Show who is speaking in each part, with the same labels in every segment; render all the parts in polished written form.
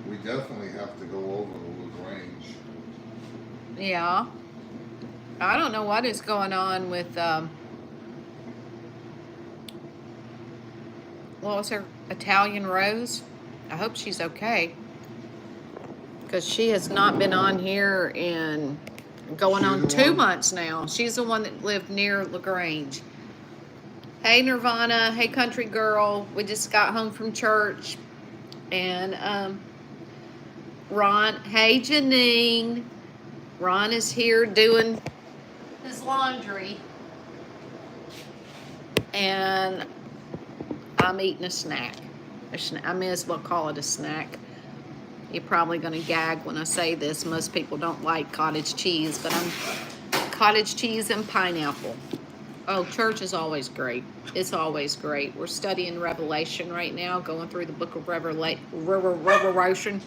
Speaker 1: We definitely have to go over LaGrange.
Speaker 2: Yeah. I don't know what is going on with, what was her, Italian Rose? I hope she's okay. Because she has not been on here in going on 2 months now. She's the one that lived near LaGrange. Hey, Nirvana. Hey, country girl. We just got home from church. And Ron. Hey, Janine. Ron is here doing his laundry. And I'm eating a snack. I may as well call it a snack. You're probably going to gag when I say this. Most people don't like cottage cheese, but I'm cottage cheese and pineapple. Oh, church is always great. It's always great. We're studying Revelation right now, going through the book of Revelation.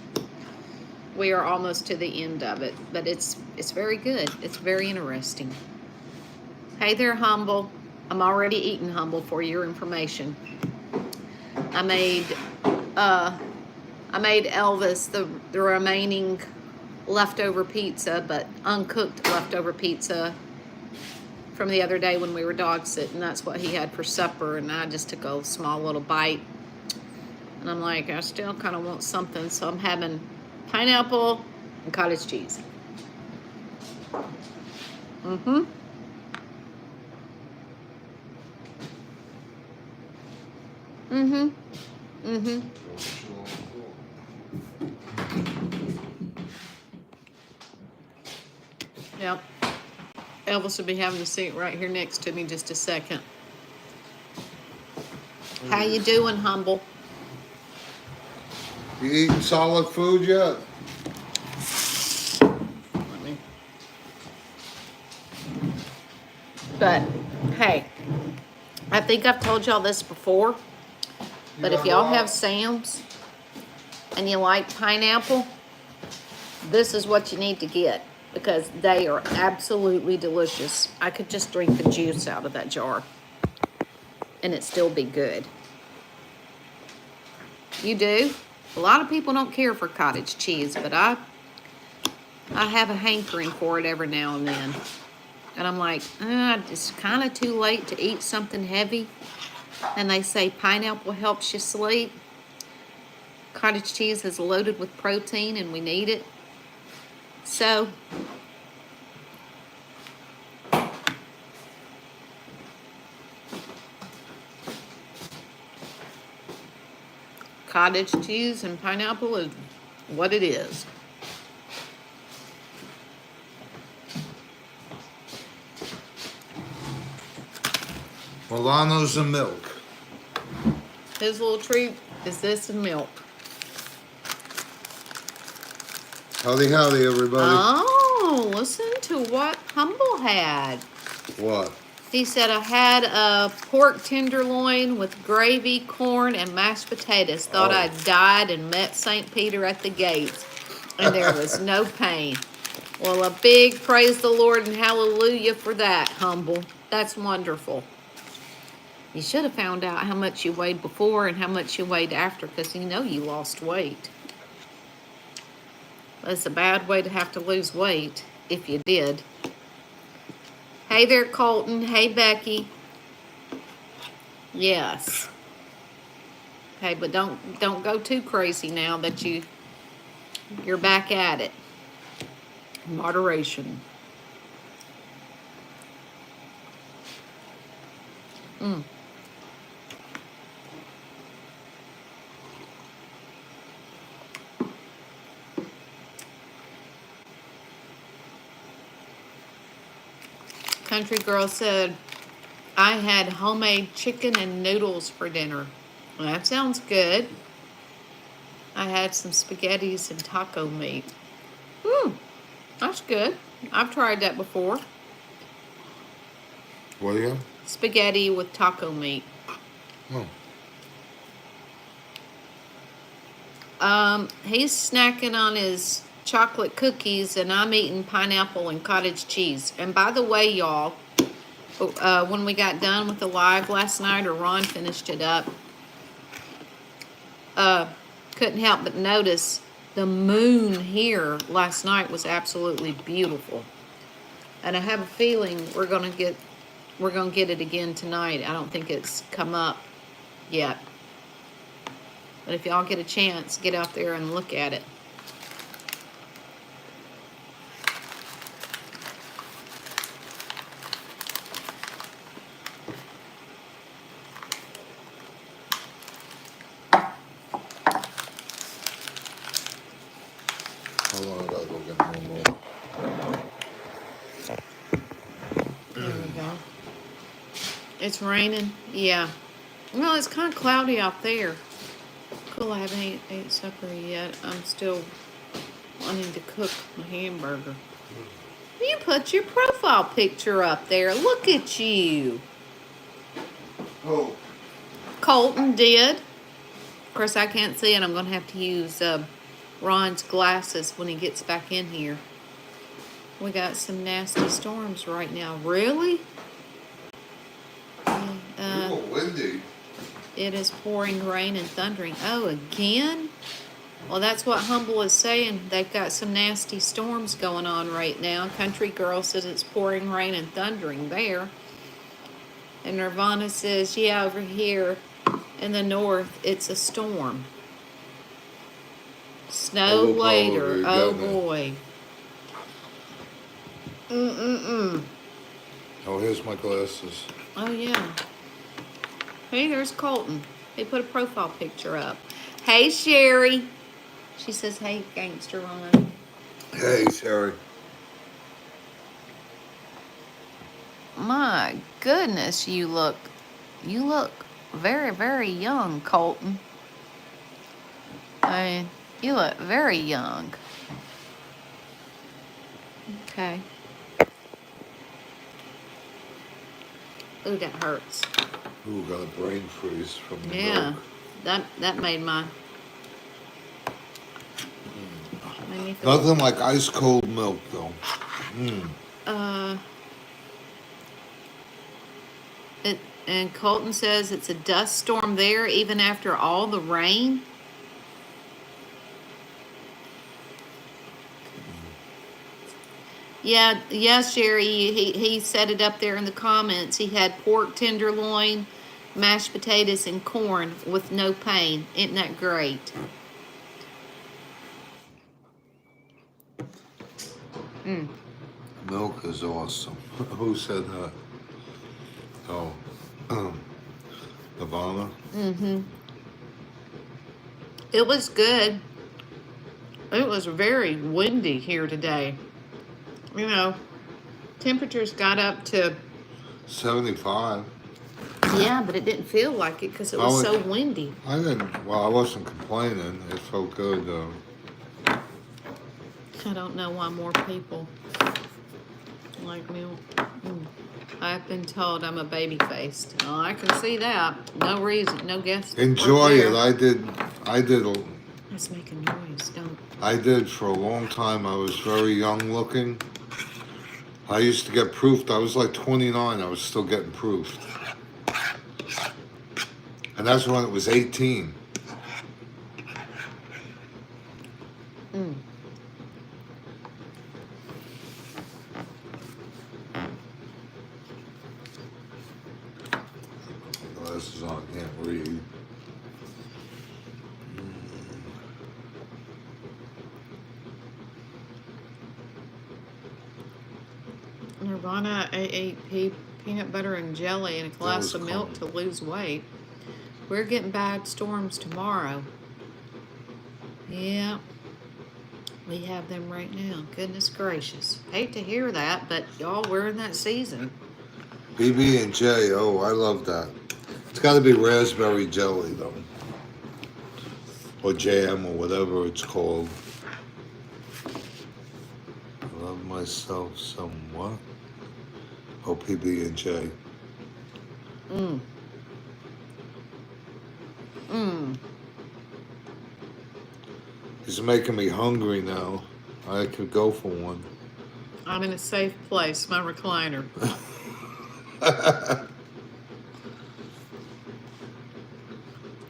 Speaker 2: We are almost to the end of it, but it's very good. It's very interesting. Hey there, Humble. I'm already eating, Humble, for your information. I made Elvis the remaining leftover pizza, but uncooked leftover pizza from the other day when we were dog sitting. That's what he had for supper, and I just took a small little bite. And I'm like, I still kind of want something, so I'm having pineapple and cottage cheese. Mm-hmm. Mm-hmm. Mm-hmm. Yep. Elvis will be having a seat right here next to me in just a second. How you doing, Humble?
Speaker 1: You eating solid food yet?
Speaker 2: But, hey, I think I've told y'all this before, but if y'all have Sam's and you like pineapple, this is what you need to get, because they are absolutely delicious. I could just drink the juice out of that jar, and it'd still be good. You do? A lot of people don't care for cottage cheese, but I have a hankering for it every now and then. And I'm like, it's kind of too late to eat something heavy. And they say pineapple helps you sleep. Cottage cheese is loaded with protein, and we need it. So, cottage cheese and pineapple is what it is.
Speaker 1: Milano's and milk.
Speaker 2: His little treat is this and milk.
Speaker 1: Howdy, howdy, everybody.
Speaker 2: Oh, listen to what Humble had.
Speaker 1: What?
Speaker 2: He said, I had a pork tenderloin with gravy, corn, and mashed potatoes. Thought I'd died and met St. Peter at the gates, and there was no pain. Well, a big praise the Lord and hallelujah for that, Humble. That's wonderful. You should have found out how much you weighed before and how much you weighed after, because you know you lost weight. That's a bad way to have to lose weight, if you did. Hey there, Colton. Hey, Becky. Yes. Hey, but don't go too crazy now that you're back at it. Moderation. Country girl said, I had homemade chicken and noodles for dinner. Well, that sounds good. I had some spaghettis and taco meat. That's good. I've tried that before.
Speaker 1: What do you have?
Speaker 2: Spaghetti with taco meat. He's snacking on his chocolate cookies, and I'm eating pineapple and cottage cheese. And by the way, y'all, when we got done with the live last night, or Ron finished it up, couldn't help but notice The moon here last night was absolutely beautiful. And I have a feeling we're gonna get it again tonight. I don't think it's come up yet. But if y'all get a chance, get out there and look at it.
Speaker 1: Hold on, I gotta go get one more.
Speaker 2: There we go. It's raining? Yeah. Well, it's kind of cloudy out there. Cool, I haven't ate supper yet. I'm still wanting to cook my hamburger. You put your profile picture up there. Look at you.
Speaker 1: Oh.
Speaker 2: Colton did. Of course, I can't see it. I'm going to have to use Ron's glasses when he gets back in here. We got some nasty storms right now. Really?
Speaker 1: Windy.
Speaker 2: It is pouring rain and thundering. Oh, again? Well, that's what Humble is saying. They've got some nasty storms going on right now. Country Girl says it's pouring rain and thundering there. And Nirvana says, yeah, over here in the north, it's a storm. Snow later. Oh, boy.
Speaker 1: Oh, here's my glasses.
Speaker 2: Oh, yeah. Hey, there's Colton. He put a profile picture up. Hey, Sherry. She says, hey, Gangster Ron.
Speaker 1: Hey, Sherry.
Speaker 2: My goodness, you look very, very young, Colton. I mean, you look very young. Okay. Ooh, that hurts.
Speaker 1: Ooh, got a brain freeze from the
Speaker 2: Yeah,
Speaker 1: milk.
Speaker 2: that made my... Made me feel...
Speaker 1: Nothing like ice cold milk, though.
Speaker 2: And Colton says it's a dust storm there even after all the rain. Yeah, Sherry, he set it up there in the comments. He had pork tenderloin, mashed potatoes, and corn with no pain. Isn't that great?
Speaker 1: Milk is awesome. Who said that? Oh, Nirvana.
Speaker 2: It was good. It was very windy here today. You know, temperatures got up to...
Speaker 1: 75.
Speaker 2: Yeah, but it didn't feel like it because it was so windy.
Speaker 1: I wasn't complaining. It felt good, though.
Speaker 2: I don't know why more people like milk. I've been told I'm a baby-faced. Oh, I can see that. No reason, no guess.
Speaker 1: Enjoy it. I did.
Speaker 2: It's making noise, don't.
Speaker 1: I did for a long time. I was very young looking. I used to get proofed. I was like 29. I was still getting proofed. And that's when it was 18. Glasses on, can't read.
Speaker 2: Nirvana ate peanut butter and jelly and a glass of milk to lose weight. We're getting bad storms tomorrow. Yeah, we have them right now. Goodness gracious. Hate to hear that, but y'all, we're in that season.
Speaker 1: PB&J, oh, I love that. It's got to be raspberry jelly, though. Or jam, or whatever it's called. I love myself somewhat. Oh, PB&J. It's making me hungry now. I could go for one.
Speaker 2: I'm in a safe place, my recliner.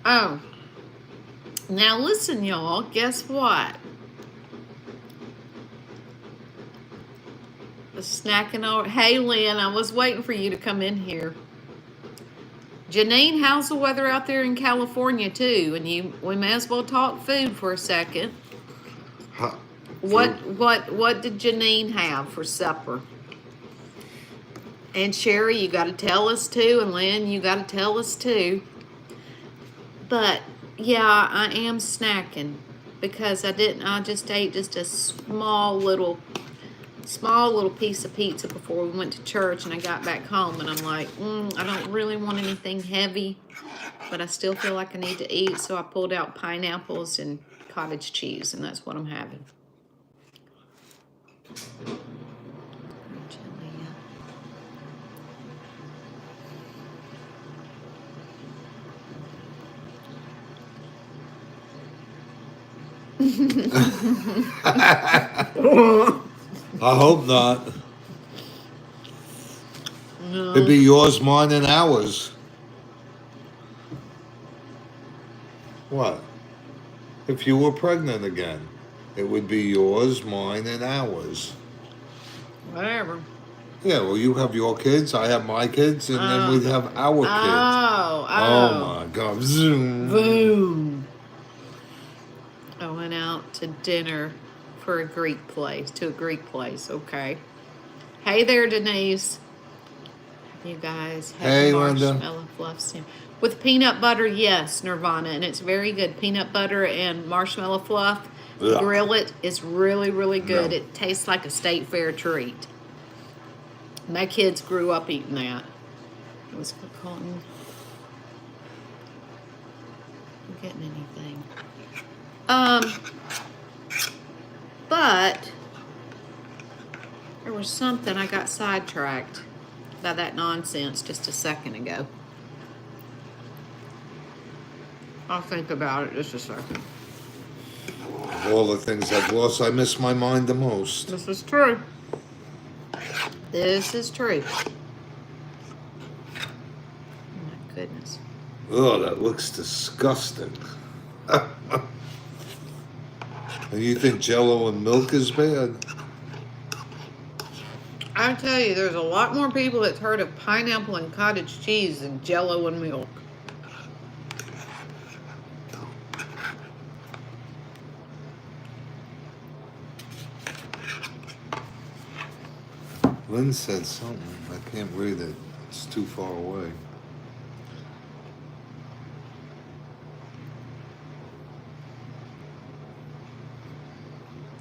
Speaker 2: Oh, now listen, y'all. Guess what? snacking over. Hey, Lynn, I was waiting for you to come in here. Janine, how's the weather out there in California too? And we may as well talk food for a second. What did Janine have for supper? And Sherry, you got to tell us too, and Lynn, you got to tell us too. But yeah, I am snacking because I just ate just a small little piece of pizza before we went to church, and I got back home and I'm like, I don't really want anything heavy, but I still feel like I need to eat, so I pulled out pineapples and cottage cheese, and that's what I'm having.
Speaker 1: I hope not.
Speaker 2: No.
Speaker 1: It'd be yours, mine, and ours. What? If you were pregnant again, it would be yours, mine, and ours.
Speaker 2: Whatever.
Speaker 1: Yeah, well, you have your kids, I have my kids, and then we'd have our kids.
Speaker 2: Oh
Speaker 1: my God. Zoom.
Speaker 2: Boom. I went out to dinner to a Greek place, okay. Hey there, Denise. You guys have
Speaker 1: Hey,
Speaker 2: marshmallow
Speaker 1: Linda.
Speaker 2: fluff sandwich. With peanut butter, yes, Nirvana, and it's very good. Peanut butter and marshmallow fluff.
Speaker 1: Ugh.
Speaker 2: Grill it. It's really, really good.
Speaker 1: No.
Speaker 2: It tastes like a state fair treat. My kids grew up eating that. It was Colton. I'm getting anything. But there was something I got sidetracked by that nonsense just a second ago. I'll think about it just a second.
Speaker 1: Of all the things I've lost, I miss my mind the most.
Speaker 2: This is true. This is true. Oh my goodness.
Speaker 1: Oh, that looks disgusting. And you think Jell-O and milk is bad?
Speaker 2: I tell you, there's a lot more people that's heard of pineapple and cottage cheese than Jell-O and milk.
Speaker 1: Lynn said something. I can't read it. It's too far away.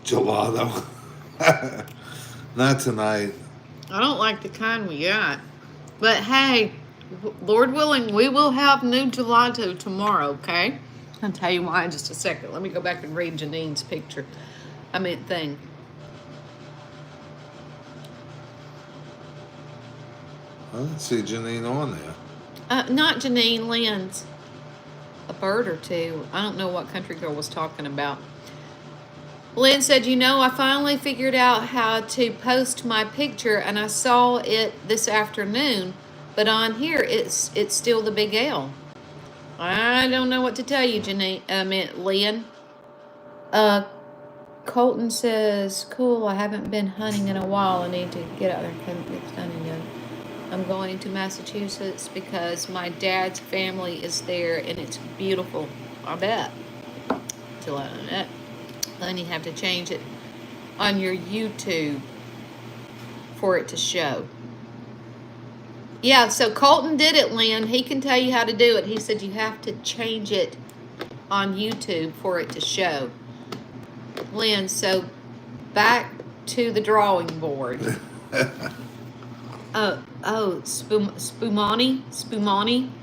Speaker 1: Gelato. Not tonight.
Speaker 2: I don't like the kind we got. But hey, Lord willing, we will have new gelato tomorrow, okay? I'll tell you why in just a second. Let me go back and read Janine's picture. Thing.
Speaker 1: I didn't see Janine on there.
Speaker 2: Not Janine, Lynn's. A bird or two. I don't know what Country Girl was talking about. Lynn said, I finally figured out how to post my picture, and I saw it this afternoon, but on here it's still the big L. I don't know what to tell you, Lynn. Colton says, cool, I haven't been hunting in a while. I need to get out there and come get hunting yet. I'm going to Massachusetts because my dad's family is there, and it's beautiful. I bet. Till I know that. Then you have to change it on your YouTube for it to show. Yeah, so Colton did it, Lynn. He can tell you how to do it. He said you have to change it on YouTube for it to show. Lynn, so back to the drawing board. Spumani.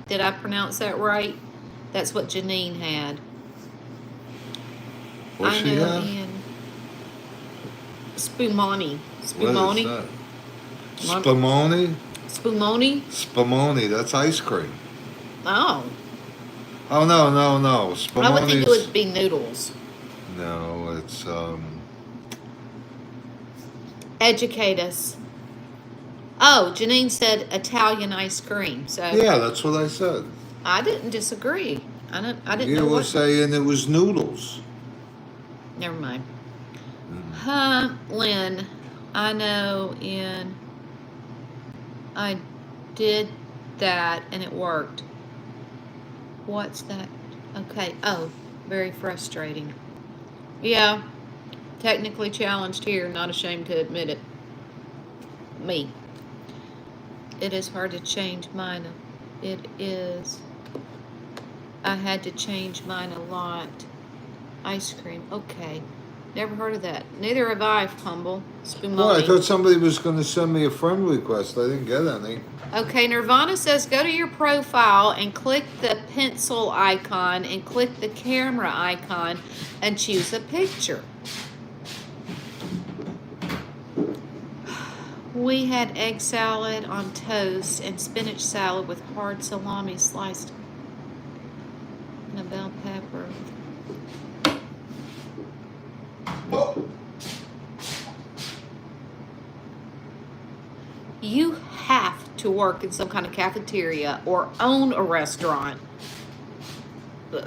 Speaker 2: Did I pronounce that right? That's what Janine had.
Speaker 1: What's she have?
Speaker 2: Spumani.
Speaker 1: What is that? Spumoni?
Speaker 2: Spumoni?
Speaker 1: That's ice cream.
Speaker 2: Oh.
Speaker 1: Oh, no.
Speaker 2: I would think it would be noodles.
Speaker 1: No, it's,
Speaker 2: Educate us. Oh, Janine said Italian ice cream. So
Speaker 1: yeah, that's what I said.
Speaker 2: I didn't disagree. I didn't
Speaker 1: you
Speaker 2: know
Speaker 1: were saying it was noodles.
Speaker 2: Never mind. Huh, Lynn. I know I did that and it worked. What's that? Okay. Oh, very frustrating. Yeah, technically challenged here, not ashamed to admit it. Me. It is hard to change mine. It is. I had to change mine a lot. Ice cream. Okay. Never heard of that. Neither have I, Humble.
Speaker 1: Well, I
Speaker 2: Spumoni.
Speaker 1: thought somebody was going to send me a friend request. I didn't get any.
Speaker 2: Okay, Nirvana says go to your profile and click the pencil icon and click the camera icon and choose a picture. We had egg salad on toast and spinach salad with hard salami sliced and a bell pepper. You have to work in some kind of cafeteria or own a restaurant.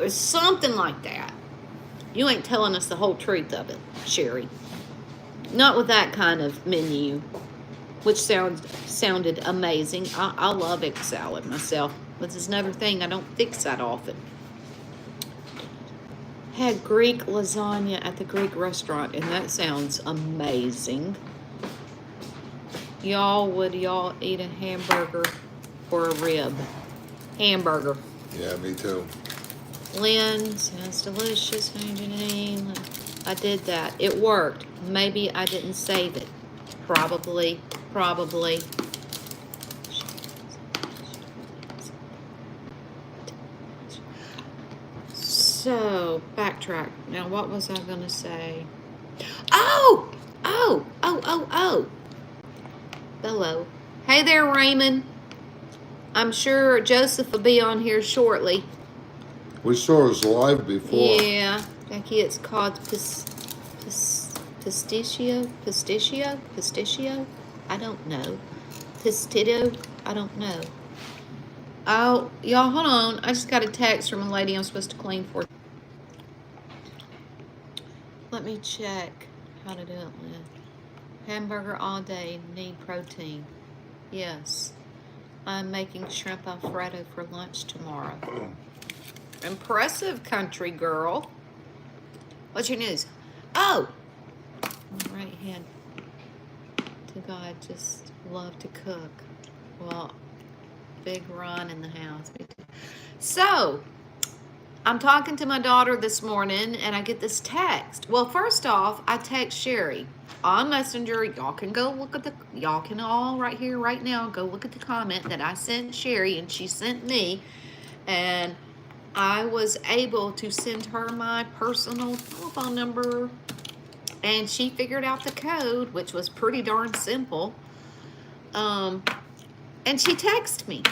Speaker 2: Something like that. You ain't telling us the whole truth of it, Sherry. Not with that kind of menu, which sounded amazing. I love egg salad myself, but it's another thing I don't fix that often. Had Greek lasagna at the Greek restaurant, and that sounds amazing. Would y'all eat a hamburger or a rib? Hamburger.
Speaker 1: Yeah, me too.
Speaker 2: Lynn, sounds delicious. I did that. It worked. Maybe I didn't save it. Probably. So, backtrack. Now, what was I going to say? Oh! Hello. Hey there, Raymond. I'm sure Joseph will be on here shortly.
Speaker 1: We saw us live before.
Speaker 2: Yeah. Becky, it's called pistachio? I don't know. Pistito? I don't know. Oh, y'all, hold on. I just got a text from a lady I'm supposed to clean for. Let me check how to do it, Lynn. Hamburger all day, need protein. Yes. I'm making shrimp Alfredo for lunch tomorrow. Impressive, country girl. What's your news? Oh! Right hand to God, just love to cook. Well, big Ron in the house. So, I'm talking to my daughter this morning and I get this text. Well, first off, I text Sherry on Messenger. Y'all can go look at y'all can all right here, right now, go look at the comment that I sent Sherry and she sent me. And I was able to send her my personal telephone number and she figured out the code, which was pretty darn simple. And she texted me.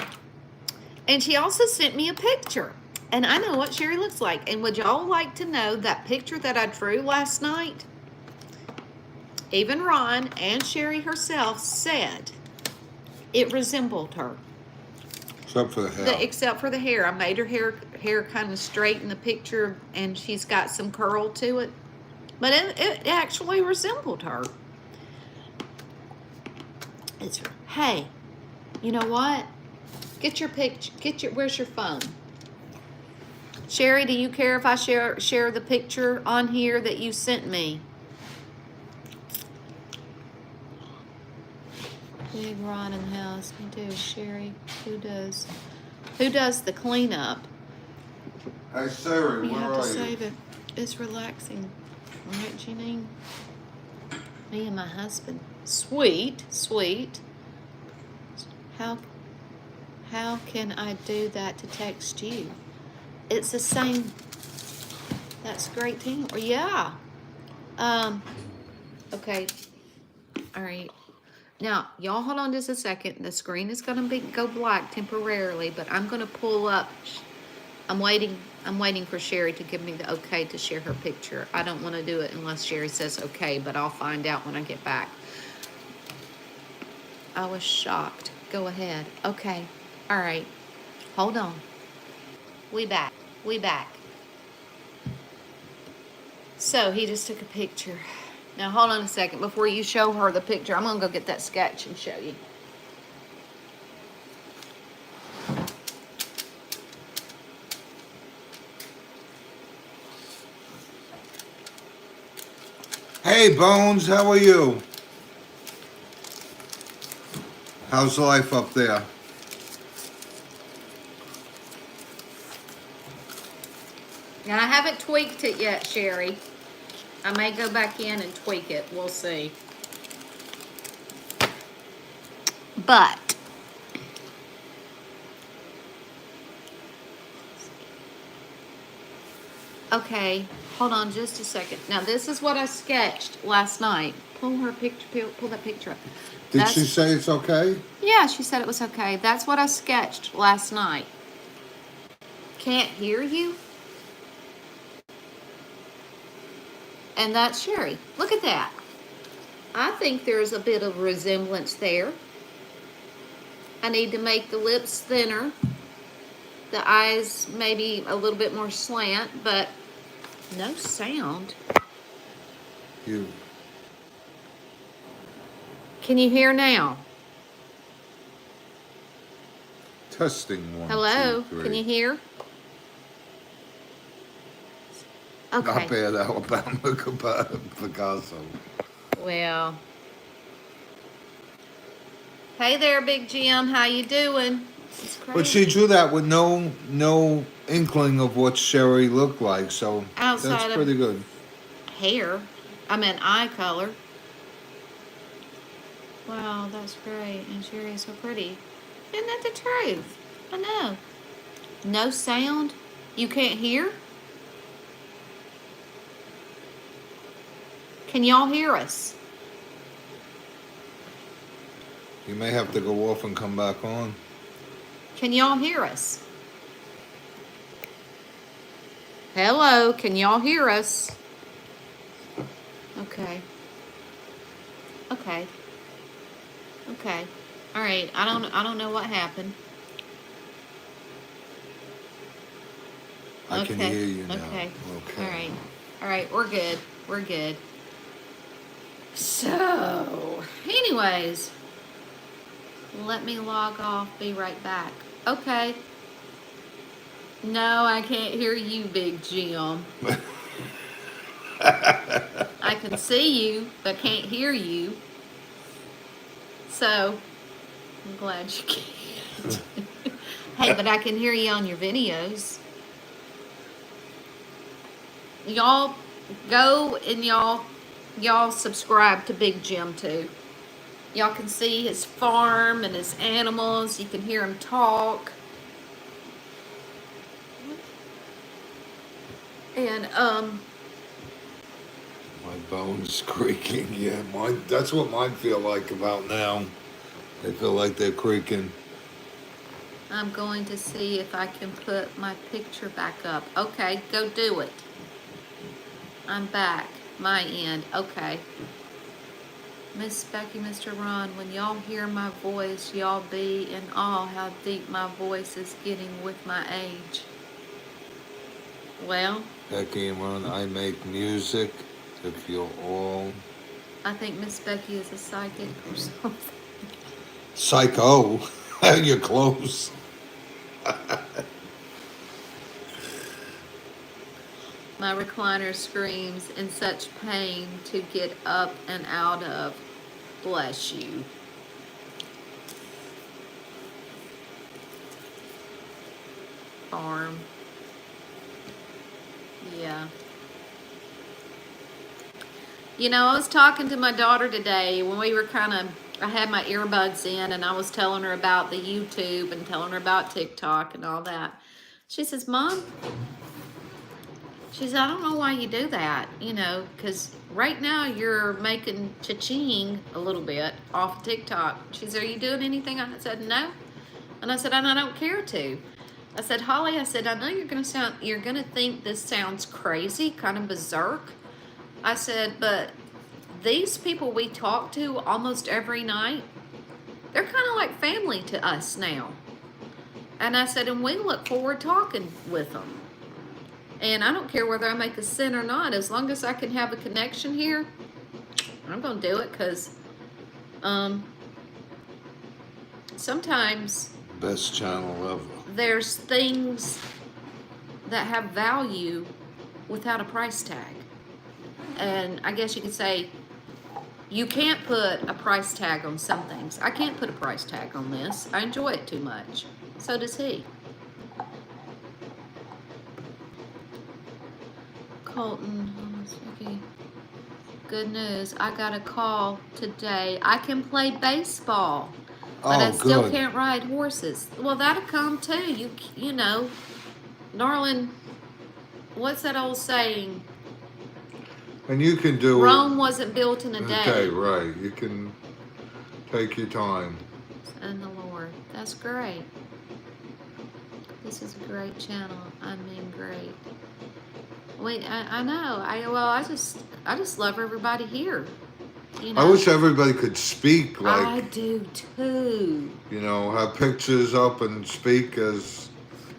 Speaker 2: And she also sent me a picture. And I know what Sherry looks like. And would y'all like to know that picture that I drew last night? Even Ron and Sherry herself said it resembled her.
Speaker 1: Except for the hair.
Speaker 2: Except for the hair. I made her hair kind of straight in the picture, and she's got some curl to it. But it actually resembled her. It's her. Hey, you know what? Get your picture. Where's your phone? Sherry, do you care if I share the picture on here that you sent me? Big Ron in the house. Me too, Sherry. Who does the cleanup?
Speaker 1: Hey, Siri,
Speaker 2: You
Speaker 1: where
Speaker 2: have
Speaker 1: are
Speaker 2: to
Speaker 1: you?
Speaker 2: save it. It's relaxing. All right, Janine? Me and my husband. Sweet. How can I do that to text you? It's the same. That's great team. Yeah. Okay. All right. Now, y'all hold on just a second. The screen is going to go black temporarily, but I'm going to pull up. I'm waiting for Sherry to give me the okay to share her picture. I don't want to do it unless Sherry says okay, but I'll find out when I get back. I was shocked. Go ahead. Okay. All right. Hold on. We back. So he just took a picture. Now hold on a second before you show her the picture. I'm gonna go get that sketch and show you.
Speaker 1: Hey, Bones, how are you? How's life up there?
Speaker 2: Now I haven't tweaked it yet, Sherry. I may go back in and tweak it. We'll see. But okay, hold on just a second. Now this is what I sketched last night. Pull her picture. Pull that picture up.
Speaker 1: Did she say it's okay?
Speaker 2: Yeah, she said it was okay. That's what I sketched last night. Can't hear you? And that's Sherry. Look at that. I think there's a bit of resemblance there. I need to make the lips thinner. The eyes maybe a little bit more slant, but no sound.
Speaker 1: You.
Speaker 2: Can you hear now?
Speaker 1: Testing 1,
Speaker 2: Hello?
Speaker 1: 2, 3.
Speaker 2: Can you hear? Okay.
Speaker 1: Not bad, Alabama Picasso.
Speaker 2: Well. Hey there, Big Jim. How you doing? This is crazy.
Speaker 1: But she drew that with no inkling of what Sherry looked like, so
Speaker 2: Outside
Speaker 1: that's pretty good.
Speaker 2: Hair. I meant eye color. Wow, that's great. And Sherry's so pretty. Isn't that the truth? I know. No sound? You can't hear? Can y'all hear us?
Speaker 1: You may have to go off and come back on.
Speaker 2: Can y'all hear us? Hello, can y'all hear us? Okay. Okay. Okay. All right. I don't know what happened.
Speaker 1: I can hear you now.
Speaker 2: Okay.
Speaker 1: Okay.
Speaker 2: All right. All right. We're good. We're good. So, anyways, let me log off. Be right back. Okay. No, I can't hear you, Big Jim. I can see you, but can't hear you. So, I'm glad you can't. Hey, but I can hear you on your videos. Y'all go and y'all subscribe to Big Jim too. Y'all can see his farm and his animals. You can hear him talk. And
Speaker 1: My bones creaking, yeah. That's what mine feel like about now. They feel like they're creaking.
Speaker 2: I'm going to see if I can put my picture back up. Okay, go do it. I'm back. My end. Okay. Miss Becky, Mr. Ron, when y'all hear my voice, y'all be in awe how deep my voice is getting with my age. Well,
Speaker 1: Becky and Ron, I make music. If you're all
Speaker 2: I think Miss Becky is a psychic or something.
Speaker 1: psycho, you're close.
Speaker 2: My recliner screams in such pain to get up and out of. Bless you. Farm. Yeah. You know, I was talking to my daughter today when we were I had my earbuds in and I was telling her about the YouTube and telling her about TikTok and all that. She says, Mom, she said, I don't know why you do that, you know, because right now you're making cha-ching a little bit off TikTok. She said, are you doing anything? I said, no. And I said, and I don't care to. I said, Holly, I said, I know you're gonna think this sounds crazy, kind of berserk. I said, but these people we talk to almost every night, they're kind of like family to us now. And I said, and we look forward to talking with them. And I don't care whether I make a cent or not, as long as I can have a connection here, I'm gonna do it because sometimes
Speaker 1: Best channel ever.
Speaker 2: there's things that have value without a price tag. And I guess you could say you can't put a price tag on some things. I can't put a price tag on this. I enjoy it too much. So does he. Colton, okay. Good news. I got a call today. I can play baseball, but I still can't ride horses. Well, that'll come too. You know, darling, what's that old saying?
Speaker 1: And you can do
Speaker 2: Rome wasn't built in a day.
Speaker 1: Okay, right. You can take your time.
Speaker 2: And the Lord. That's great. This is a great channel. I mean, great. Wait, I know. I just love everybody here. You know?
Speaker 1: I wish everybody could speak like.
Speaker 2: I do too.
Speaker 1: You know, have pictures up and speak, as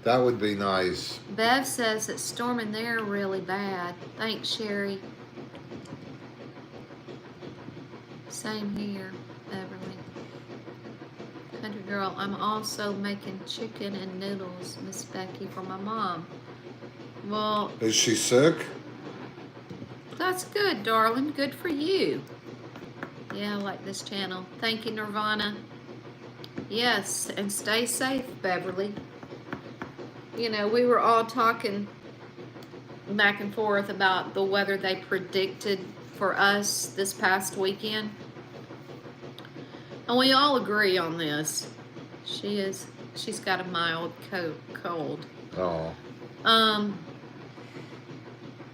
Speaker 1: that would be nice.
Speaker 2: Bev says it's storming there really bad. Thanks, Sherry. Same here, Beverly. Country girl, I'm also making chicken and noodles, Miss Becky, for my mom. Well,
Speaker 1: is she sick?
Speaker 2: That's good, darling. Good for you. Yeah, I like this channel. Thank you, Nirvana. Yes, and stay safe, Beverly. You know, we were all talking back and forth about the weather they predicted for us this past weekend. And we all agree on this. She's got a mild cold.
Speaker 1: Oh.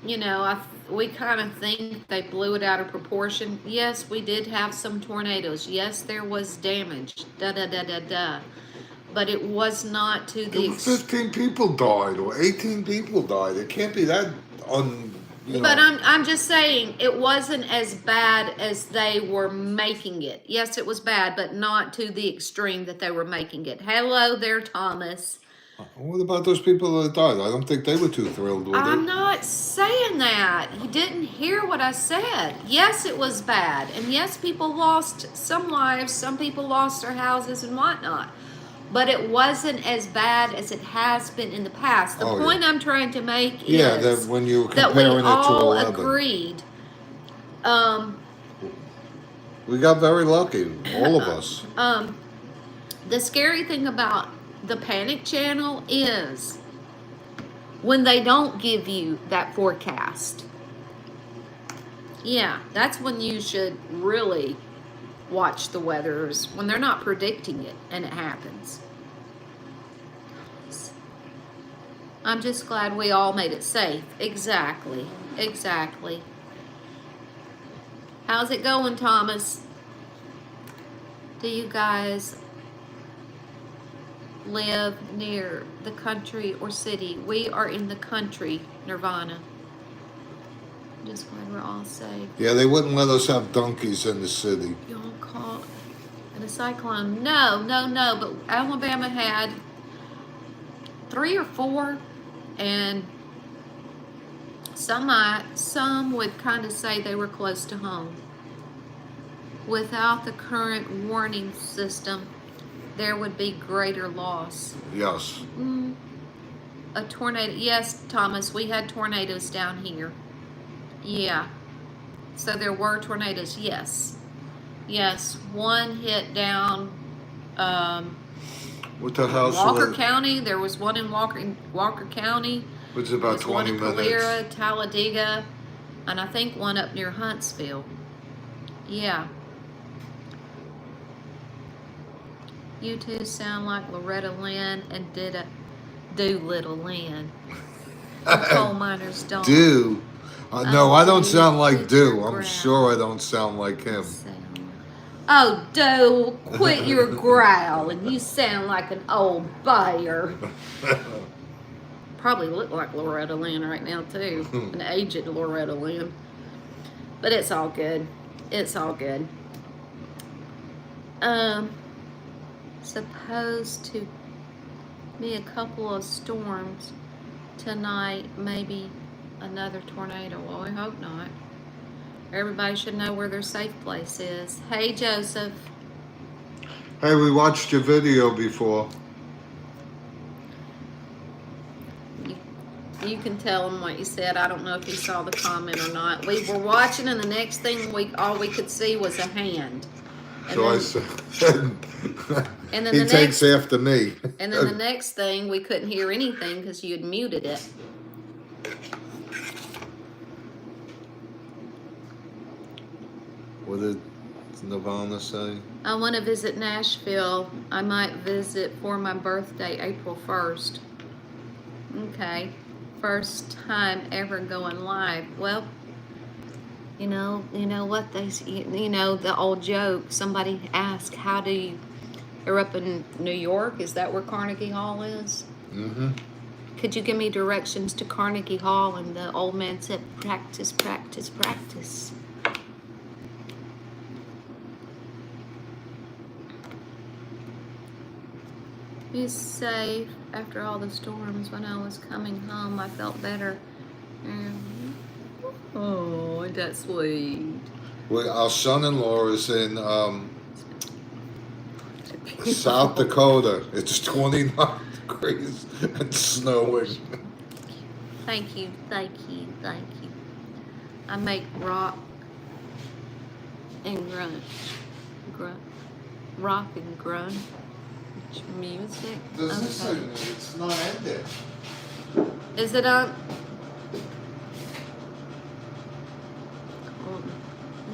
Speaker 2: You know, we kind of think they blew it out of proportion. Yes, we did have some tornadoes. Yes, there was damage. But it was not to the
Speaker 1: 15 people died or 18 people died. It can't be that
Speaker 2: But I'm just saying it wasn't as bad as they were making it. Yes, it was bad, but not to the extreme that they were making it. Hello there, Thomas.
Speaker 1: What about those people that died? I don't think they were too thrilled with it.
Speaker 2: I'm not saying that. You didn't hear what I said. Yes, it was bad. And yes, people lost some lives. Some people lost their houses and whatnot. But it wasn't as bad as it has been in the past. The point I'm trying to make is
Speaker 1: that when you were comparing it to 11.
Speaker 2: That we all agreed.
Speaker 1: We got very lucky, all of us.
Speaker 2: The scary thing about the Panic Channel is when they don't give you that forecast. Yeah, that's when you should really watch the weathers, when they're not predicting it and it happens. I'm just glad we all made it safe. Exactly. How's it going, Thomas? Do you guys live near the country or city? We are in the country, Nirvana. Just glad we're all safe.
Speaker 1: Yeah, they wouldn't let us have donkeys in the city.
Speaker 2: Y'all caught in a cyclone? No. But Alabama had 3 or 4, and some would kind of say they were close to home. Without the current warning system, there would be greater loss.
Speaker 1: Yes.
Speaker 2: A tornado. Yes, Thomas, we had tornadoes down here. Yeah. So there were tornadoes. Yes. One hit down
Speaker 1: What the house?
Speaker 2: Walker County. There was one in Walker County.
Speaker 1: Which is about 20 minutes.
Speaker 2: One in Calera, Talladega, and I think one up near Huntsville. Yeah. You two sound like Loretta Lynn and Little Lynn. Coal miners don't.
Speaker 1: No, I don't sound like Do. I'm sure I don't sound like him.
Speaker 2: Oh, Do, quit your growling. You sound like an old bear. Probably look like Loretta Lynn right now, too. An aged Loretta Lynn. But it's all good. Supposed to be a couple of storms tonight, maybe another tornado. Well, we hope not. Everybody should know where their safe place is. Hey, Joseph.
Speaker 1: Hey, we watched your video before.
Speaker 2: You can tell him what you said. I don't know if he saw the comment or not. We were watching, and the next thing all we could see was a hand. And
Speaker 1: so
Speaker 2: then,
Speaker 1: I said,
Speaker 2: and then
Speaker 1: he takes after me.
Speaker 2: And then the next thing, we couldn't hear anything because you had muted it.
Speaker 1: What did Nirvana say?
Speaker 2: I want to visit Nashville. I might visit for my birthday, April 1st. Okay. First time ever going live. Well, you know what the old joke. Somebody asked, how do you, they're up in New York. Is that where Carnegie Hall is?
Speaker 1: Mm-hmm.
Speaker 2: Could you give me directions to Carnegie Hall? And the old man said, practice, practice, practice. He's safe. After all the storms, when I was coming home, I felt better. Oh, that's sweet.
Speaker 1: Well, our son-in-law is in South Dakota. It's 29 degrees and snowing.
Speaker 2: Thank you, thank you, thank you. I make rock and grunge. Rock and grunge music.
Speaker 1: Does this say it's not ended?
Speaker 2: Is it on?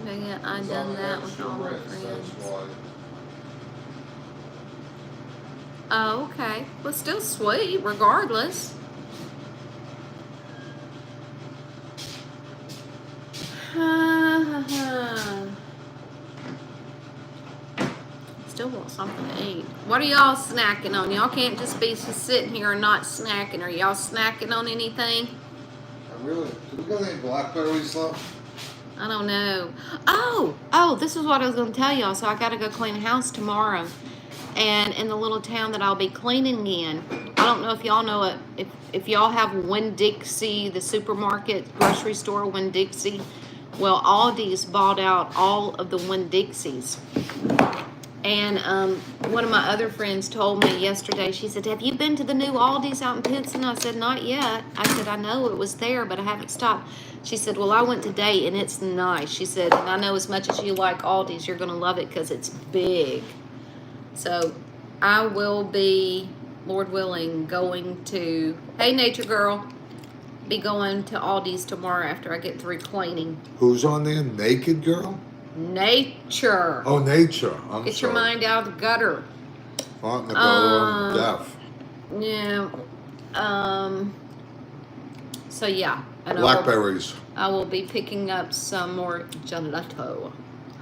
Speaker 2: Yeah, I've done that with all my friends. Oh, okay. Well, still sweet, regardless. Still want something to eat. What are y'all snacking on? Y'all can't just be sitting here and not snacking. Are y'all snacking on anything?
Speaker 1: Do we got any blackberries left?
Speaker 2: I don't know. Oh, this is what I was going to tell y'all. So I got to go clean the house tomorrow. And in the little town that I'll be cleaning in, I don't know if y'all know it. If y'all have Winn-Dixie, the supermarket, grocery store, Winn-Dixie. Well, Aldi's bought out all of the Winn-Dixies. And one of my other friends told me yesterday, she said, have you been to the new Aldi's out in Pinson? I said, not yet. I said, I know it was there, but I haven't stopped. She said, well, I went today, and it's nice. She said, and I know as much as you like Aldi's, you're going to love it because it's big. So I will be, Lord willing, going to, hey, Nature Girl, be going to Aldi's tomorrow after I get through cleaning.
Speaker 1: Who's on there? Naked Girl?
Speaker 2: Nature.
Speaker 1: Oh, Nature.
Speaker 2: Get your mind out of the gutter.
Speaker 1: Aunt Nicole, I'm deaf.
Speaker 2: Yeah. So yeah. And
Speaker 1: Blackberries.
Speaker 2: I will be picking up some more gelato.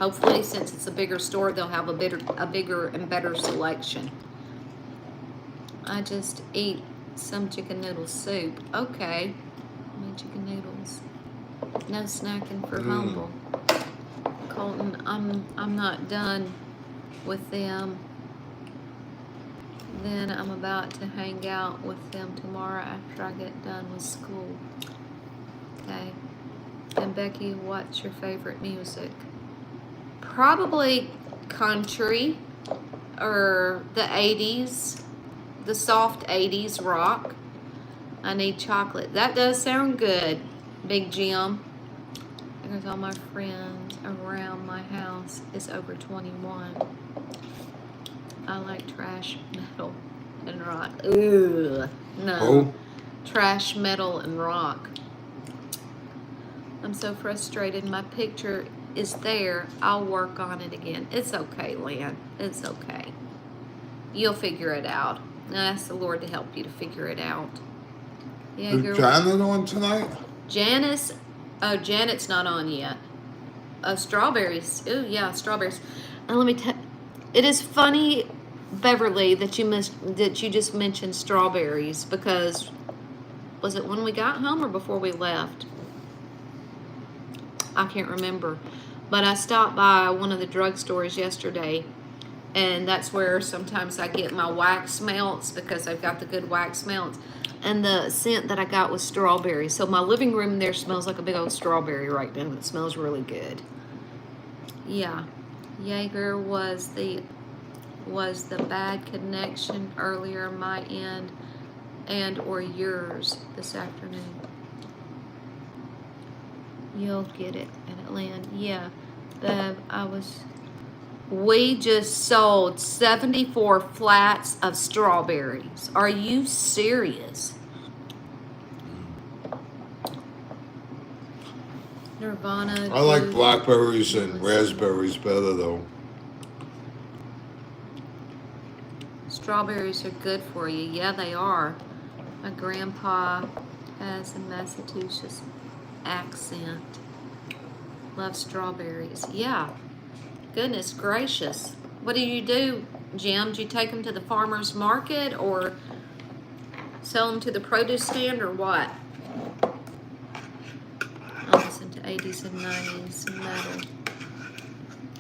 Speaker 2: Hopefully, since it's a bigger store, they'll have a bigger and better selection. I just eat some chicken noodle soup. Okay. My chicken noodles. No snacking for Humble. Colton, I'm not done with them. Then I'm about to hang out with them tomorrow after I get done with school. Okay. And Becky, what's your favorite music? Probably country or the 80s, the soft 80s rock. I need chocolate. That does sound good, Big Jim. Because all my friends around my house is over 21. I like trash metal and rock. Ugh, no.
Speaker 1: Oh.
Speaker 2: Trash metal and rock. I'm so frustrated. My picture is there. I'll work on it again. It's okay, Lynn. It's okay. You'll figure it out. I ask the Lord to help you to figure it out. Yeah,
Speaker 1: Is Janet on tonight?
Speaker 2: Janice. Oh, Janet's not on yet. Strawberries. Oh, yeah, strawberries. And let me tell. It is funny, Beverly, that you just mentioned strawberries, because was it when we got home or before we left? I can't remember. But I stopped by one of the drugstores yesterday, and that's where sometimes I get my wax melts, because I've got the good wax melts. And the scent that I got was strawberry. So my living room there smells like a big old strawberry right now. It smells really good. Yeah. Jaeger was the bad connection earlier, my end and or yours this afternoon. You'll get it and it land. Yeah. Bev, we just sold 74 flats of strawberries. Are you serious? Nirvana.
Speaker 1: I like blackberries and raspberries better though.
Speaker 2: Strawberries are good for you. Yeah, they are. My grandpa has a Massachusetts accent. Love strawberries. Yeah. Goodness gracious. What do, Jim? Do you take them to the farmer's market or sell them to the produce stand or what? I listen to 80s and 90s metal.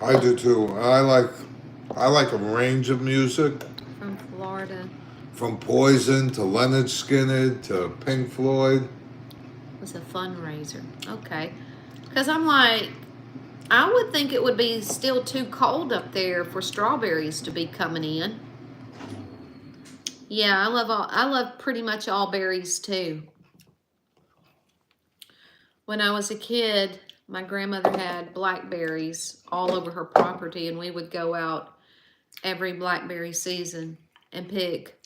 Speaker 1: I do too. I like a range of music.
Speaker 2: From Florida.
Speaker 1: From Poison to Leonard Skinner to Pink Floyd.
Speaker 2: It was a fundraiser. Okay. Because I'm like, I would think it would be still too cold up there for strawberries to be coming in. Yeah, I love pretty much all berries too. When I was a kid, my grandmother had blackberries all over her property, and we would go out every blackberry season and pick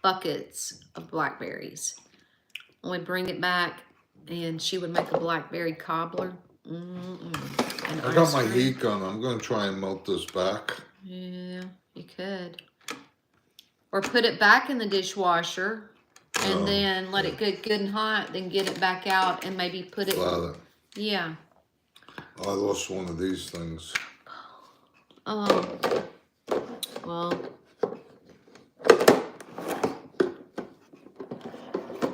Speaker 2: buckets of blackberries. And we'd bring it back, and she would make a blackberry cobbler.
Speaker 1: I got my heat gun. I'm going to try and melt this back.
Speaker 2: Yeah, you could. Or put it back in the dishwasher and then let it get good and hot, then get it back out and maybe put it... Yeah.
Speaker 1: Oh, I lost one of these things.
Speaker 2: Oh. Well.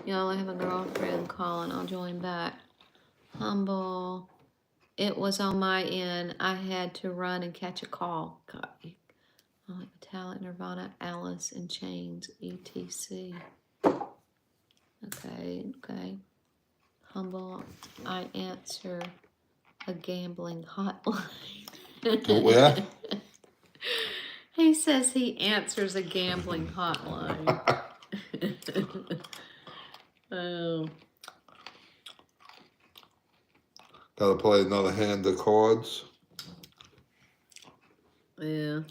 Speaker 2: Y'all, I have a girlfriend calling. I'll join back. Humble. It was on my end. I had to run and catch a call. God, I like Metallic, Nirvana, Alice in Chains, etc. Okay. Humble. I answer a gambling hotline.
Speaker 1: Where?
Speaker 2: He says he answers a gambling hotline. Oh.
Speaker 1: Gotta play another hand of cards.
Speaker 2: Yeah.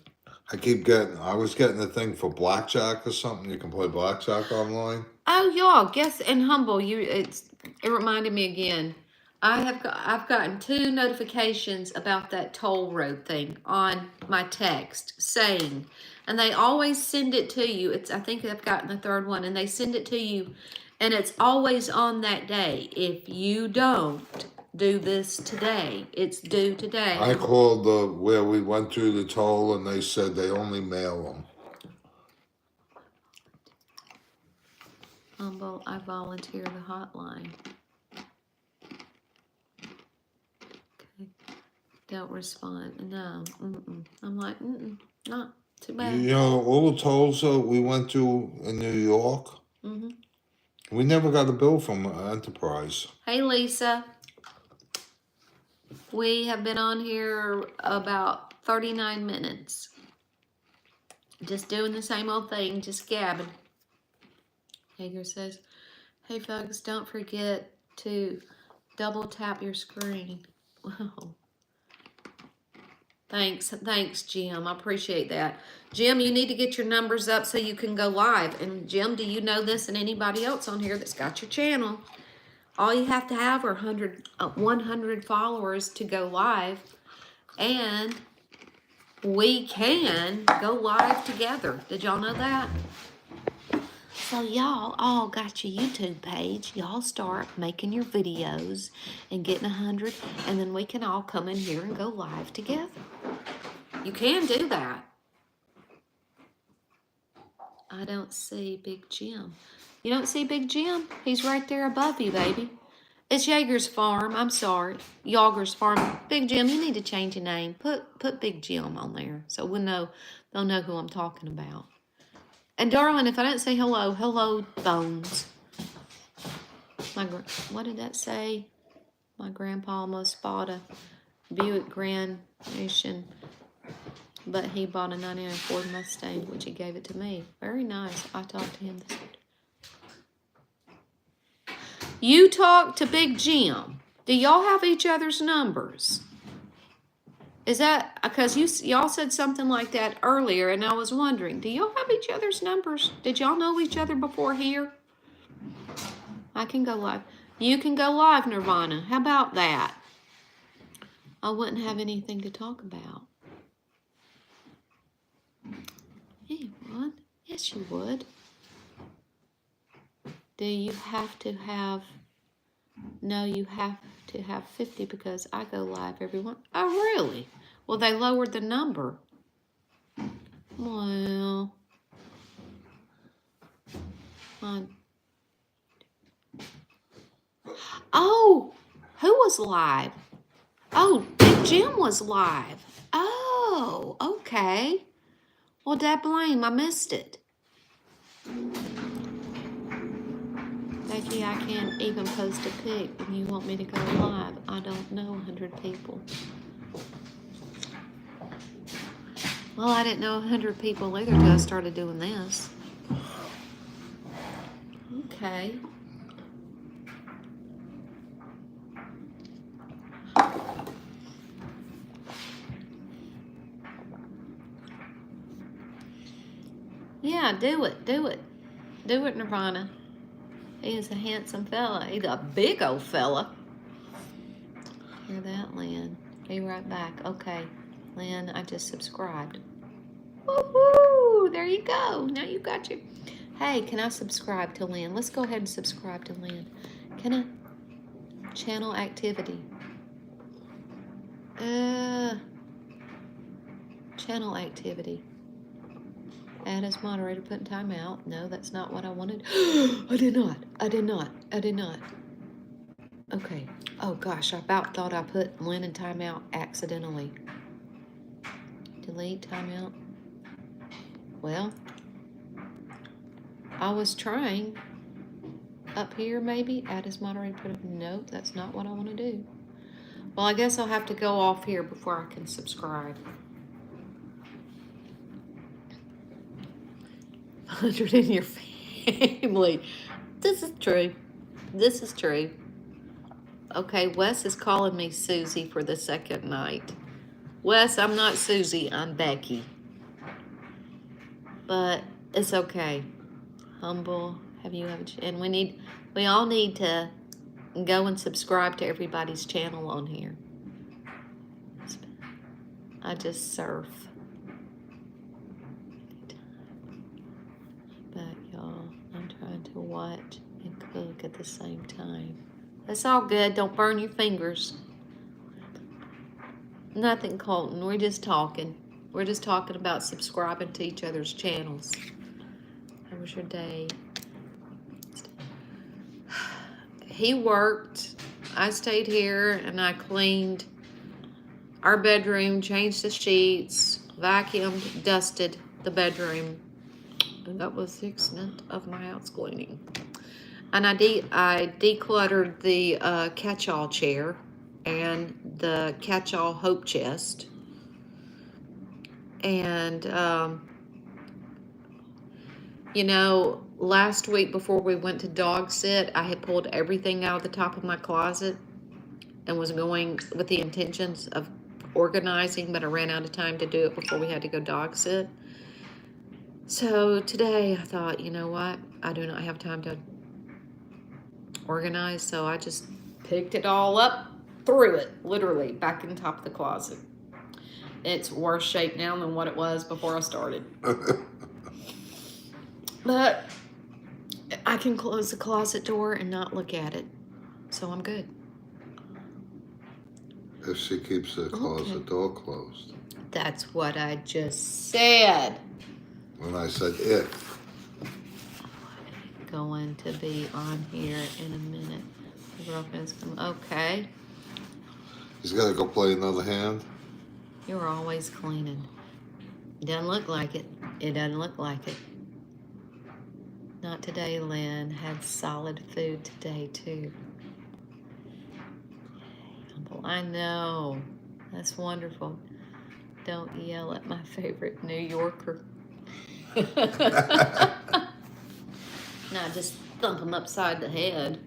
Speaker 1: I was getting a thing for blackjack or something. You can play blackjack online.
Speaker 2: Oh, y'all, guess and Humble, it reminded me again. I've gotten 2 notifications about that toll road thing on my text saying, and they always send it to you. I think I've gotten the 3rd one, and they send it to you, and it's always on that day. If you don't do this today, it's due today.
Speaker 1: I called where we went through the toll, and they said they only mail them.
Speaker 2: Humble, I volunteer the hotline. Don't respond. No. I'm like, not too bad.
Speaker 1: You know, all the tolls we went to in New York, we never got a bill from Enterprise.
Speaker 2: Hey, Lisa. We have been on here about 39 minutes. Just doing the same old thing, just gabbing. Hager says, hey, folks, don't forget to double tap your screen. Wow. Thanks, Jim. I appreciate that. Jim, you need to get your numbers up so you can go live. And Jim, do you know this and anybody else on here that's got your channel? All you have to have are 100 followers to go live. And we can go live together. Did y'all know that? So y'all all got your YouTube page. Y'all start making your videos and getting 100, and then we can all come in here and go live together. You can do that. I don't see Big Jim. You don't see Big Jim? He's right there above you, baby. It's Jaeger's Farm. I'm sorry. Yager's Farm. Big Jim, you need to change your name. Put Big Jim on there so they'll know who I'm talking about. And darling, if I don't say hello, hello, Bones. What did that say? My grandpa almost bought a Buick Grand Nation, but he bought a 99 Ford Mustang, which he gave it to me. Very nice. I talked to him this morning. You talked to Big Jim. Do y'all have each other's numbers? Is that because y'all said something like that earlier, and I was wondering, do y'all have each other's numbers? Did y'all know each other before here? I can go live. You can go live, Nirvana. How about that? I wouldn't have anything to talk about. Yeah, you would. Yes, you would. Do you have to have... No, you have to have 50 because I go live every one. Oh, really? Well, they lowered the number. Well... Oh, who was live? Oh, Big Jim was live. Oh, okay. Well, dad blame, I missed it. Becky, I can't even post a pic and you want me to go live. I don't know 100 people. Well, I didn't know 100 people either until I started doing this. Okay. Yeah, do it. Do it, Nirvana. He is a handsome fella. He's a big old fella. Hear that, Lynn? Be right back. Okay, Lynn, I just subscribed. Woohoo! There you go. Now you got your... Hey, can I subscribe to Lynn? Let's go ahead and subscribe to Lynn. Can I? Channel activity. Channel activity. Add as moderator, put in timeout. No, that's not what I wanted. I did not. Okay. Oh gosh, I about thought I put Lynn in timeout accidentally. Delete timeout. Well, I was trying. Up here maybe, add as moderator, put it. Nope, that's not what I want to do. Well, I guess I'll have to go off here before I can subscribe. 100 in your family. This is true. This is true. Okay, Wes is calling me Susie for the second night. Wes, I'm not Susie, I'm Becky. But it's okay. Humble, have you ever... And we all need to go and subscribe to everybody's channel on here. I just surf. But y'all, I'm trying to watch and cook at the same time. That's all good. Don't burn your fingers. Nothing, Colton. We're just talking. We're just talking about subscribing to each other's channels. How was your day? He worked. I stayed here and I cleaned our bedroom, changed the sheets, vacuumed, dusted the bedroom. And that was the extent of my house cleaning. And I decluttered the catch-all chair and the catch-all hope chest. And, you know, last week before we went to dog sit, I had pulled everything out of the top of my closet and was going with the intentions of organizing, but I ran out of time to do it before we had to go dog sit. So today I thought, you know what? I do not have time to organize, so I just picked it all up, threw it, literally, back in the top of the closet. It's worse shape now than what it was before I started. But I can close the closet door and not look at it, so I'm good.
Speaker 1: If she keeps the closet door closed.
Speaker 2: That's what I just said.
Speaker 1: When I said if.
Speaker 2: Going to be on here in a minute. The girlfriend's come. Okay.
Speaker 1: He's got to go play another hand?
Speaker 2: You're always cleaning. Doesn't look like it. It doesn't look like it. Not today, Lynn. Had solid food today, too. I know. That's wonderful. Don't yell at my favorite New Yorker. No, just thump him upside the head.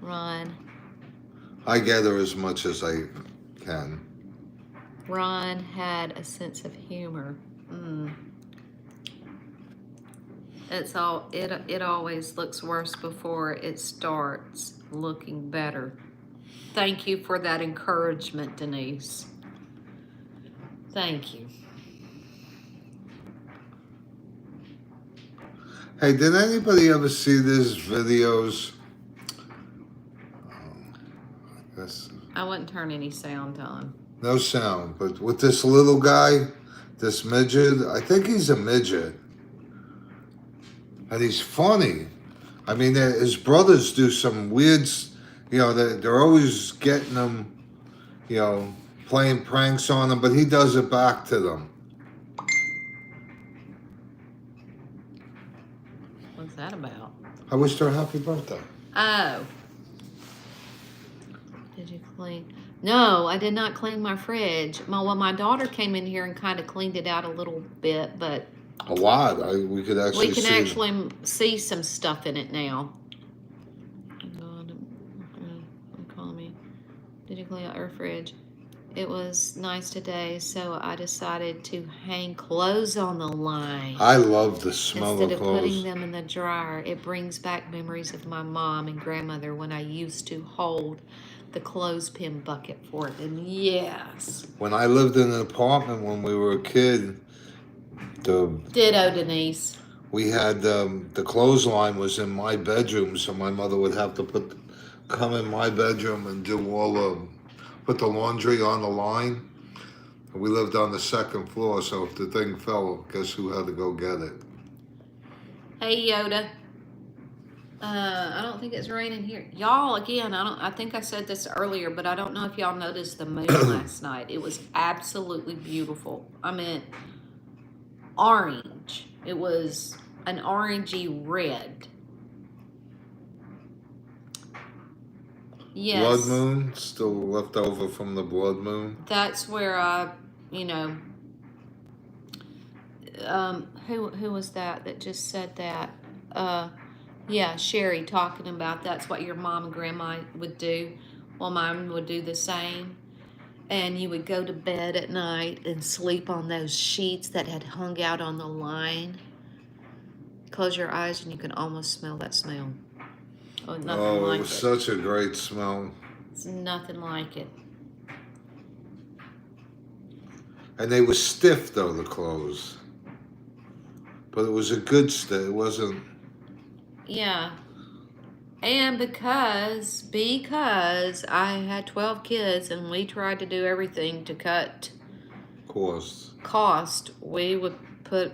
Speaker 2: Ron.
Speaker 1: I gather as much as I can.
Speaker 2: Ron had a sense of humor. It's all it always looks worse before it starts looking better. Thank you for that encouragement, Denise. Thank you.
Speaker 1: Hey, did anybody ever see these videos?
Speaker 2: I wouldn't turn any sound on.
Speaker 1: No sound, but with this little guy, this midget, I think he's a midget. And he's funny. I mean, his brothers do some weird, they're always getting him, playing pranks on him, but he does it back to them.
Speaker 2: What's that about?
Speaker 1: I wished her a happy birthday.
Speaker 2: Oh. Did you clean? No, I did not clean my fridge. My daughter came in here and kind of cleaned it out a little bit, but
Speaker 1: a lot. We can actually
Speaker 2: see some stuff in it now. I'm calling me. Did you clean out our fridge? It was nice today, so I decided to hang clothes on the line.
Speaker 1: I love the smell
Speaker 2: instead
Speaker 1: of clothes.
Speaker 2: Putting them in the dryer. It brings back memories of my mom and grandmother when I used to hold the clothespin bucket for it. And yes.
Speaker 1: When I lived in an apartment when we were a kid,
Speaker 2: Ditto, Denise.
Speaker 1: We had the clothesline was in my bedroom, so my mother would have to come in my bedroom and do put the laundry on the line. We lived on the second floor, so if the thing fell, guess who had to go get it?
Speaker 2: Hey, Yoda. I don't think it's raining here. Y'all, again, I think I said this earlier, but I don't know if y'all noticed the moon last night. It was absolutely beautiful. I mean, orange. It was an orangey red. Yes.
Speaker 1: Blood moon, still left over from the blood moon.
Speaker 2: That's where I, who was that just said that? Yeah, Sherry talking about that's what your mom and grandma would do. Well, mine would do the same. And you would go to bed at night and sleep on those sheets that had hung out on the line. Close your eyes and you can almost smell that smell. Oh, nothing like it.
Speaker 1: It was such a great smell.
Speaker 2: It's nothing like it.
Speaker 1: And they were stiff, though, the clothes. But it was a good stiff. It wasn't...
Speaker 2: Yeah. And because I had 12 kids and we tried to do everything to cut cost, we would put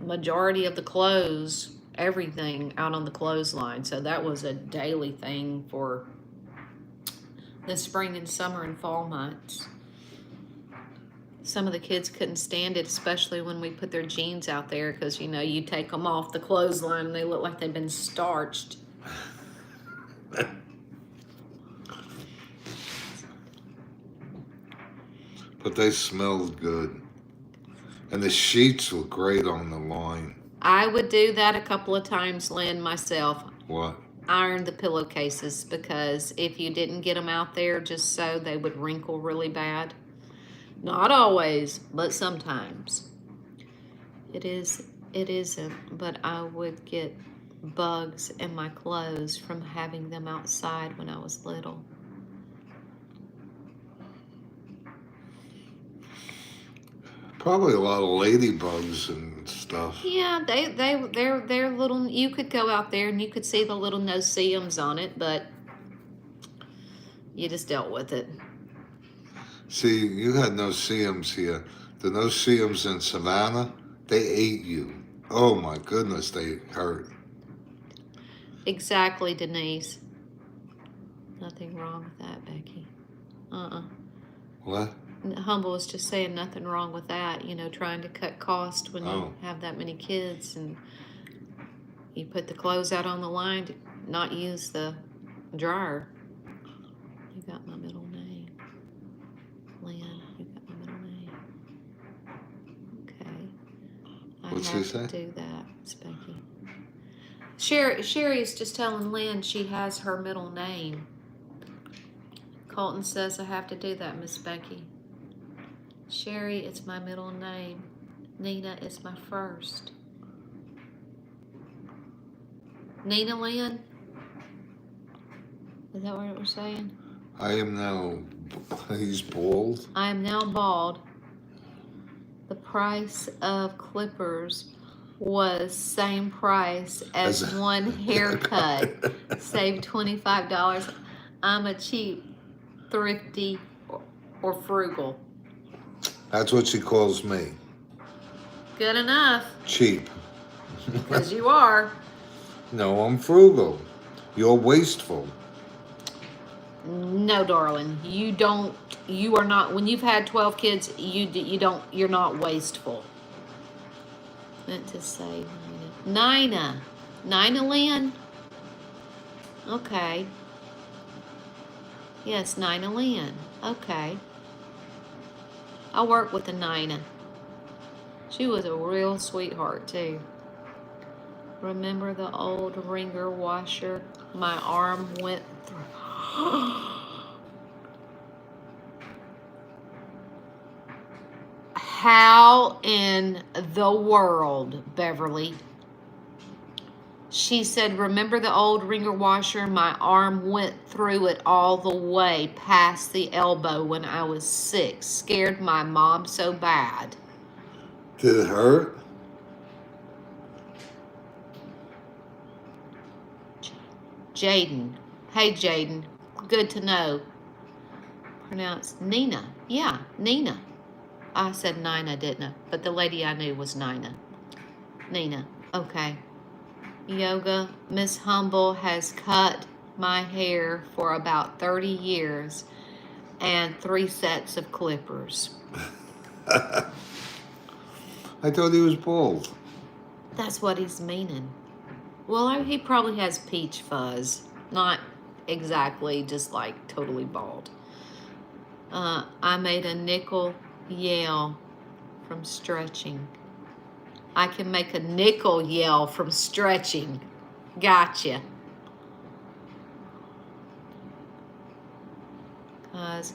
Speaker 2: majority of the clothes, everything out on the clothesline. So that was a daily thing for the spring and summer and fall months. Some of the kids couldn't stand it, especially when we put their jeans out there, because you take them off the clothesline and they look like they've been starched.
Speaker 1: But they smelled good. And the sheets were great on the line.
Speaker 2: I would do that a couple of times, Lynn, myself.
Speaker 1: What?
Speaker 2: Iron the pillowcases, because if you didn't get them out there just so, they would wrinkle really bad. Not always, but sometimes. It isn't, but I would get bugs in my clothes from having them outside when I was little.
Speaker 1: Probably a lot of ladybugs and stuff.
Speaker 2: Yeah, they're little. You could go out there and you could see the little no-see-ums on it, but you just dealt with it.
Speaker 1: See, you had no-see-ums here. The no-see-ums in Savannah, they ate you. Oh my goodness, they hurt.
Speaker 2: Exactly, Denise. Nothing wrong with that, Becky.
Speaker 1: What?
Speaker 2: Humble was just saying nothing wrong with that, trying to cut cost when you have that many kids. And You put the clothes out on the line to not use the dryer. You got my middle name. Lynn, you got my middle name. Okay.
Speaker 1: What'd she say?
Speaker 2: I have to do that, Miss Becky. Sherry's just telling Lynn she has her middle name. Colton says I have to do that, Miss Becky. Sherry, it's my middle name. Nina is my first. Nina Lynn? Is that what we're saying?
Speaker 1: I am now, he's bald.
Speaker 2: I am now bald. The price of clippers was same price as one haircut. Save $25. I'm a cheap, thrifty, or frugal.
Speaker 1: That's what she calls me.
Speaker 2: Good enough.
Speaker 1: Cheap.
Speaker 2: Because you are.
Speaker 1: No, I'm frugal. You're wasteful.
Speaker 2: No, darling. You are not. When you've had 12 kids, you're not wasteful. Meant to say Nina. Nina Lynn? Okay. Yes, Nina Lynn. Okay. I worked with a Nina. She was a real sweetheart, too. Remember the old wringer washer? My arm went through. How in the world, Beverly? She said, remember the old wringer washer? My arm went through it all the way past the elbow when I was 6. Scared my mom so bad.
Speaker 1: Did it hurt?
Speaker 2: Jaden. Hey, Jaden. Good to know. Pronounced Nina. Yeah, Nina. I said Nina, didn't I? But the lady I knew was Nina. Nina. Okay. Yoga. Miss Humble has cut my hair for about 30 years and 3 sets of clippers.
Speaker 1: I thought he was bald.
Speaker 2: That's what he's meaning. Well, he probably has peach fuzz. Not exactly just like totally bald. I made a nickel yell from stretching. I can make a nickel yell from stretching. Gotcha.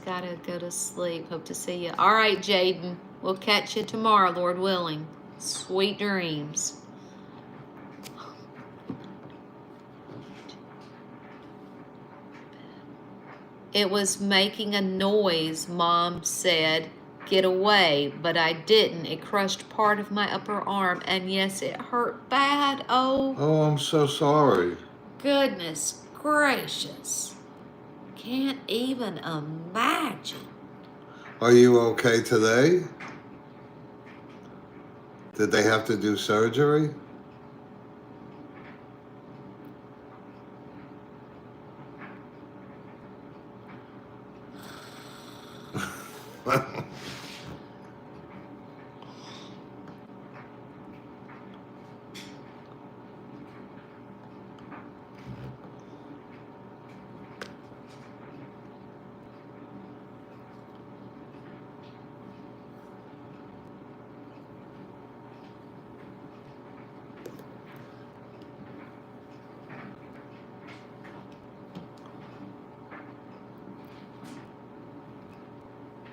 Speaker 2: Gotta go to sleep. Hope to see you. All right, Jaden. We'll catch you tomorrow, Lord willing. Sweet dreams. It was making a noise, Mom said. Get away, but I didn't. It crushed part of my upper arm, and yes, it hurt bad. Oh,
Speaker 1: I'm so sorry.
Speaker 2: Goodness gracious. Can't even imagine.
Speaker 1: Are you okay today? Did they have to do surgery?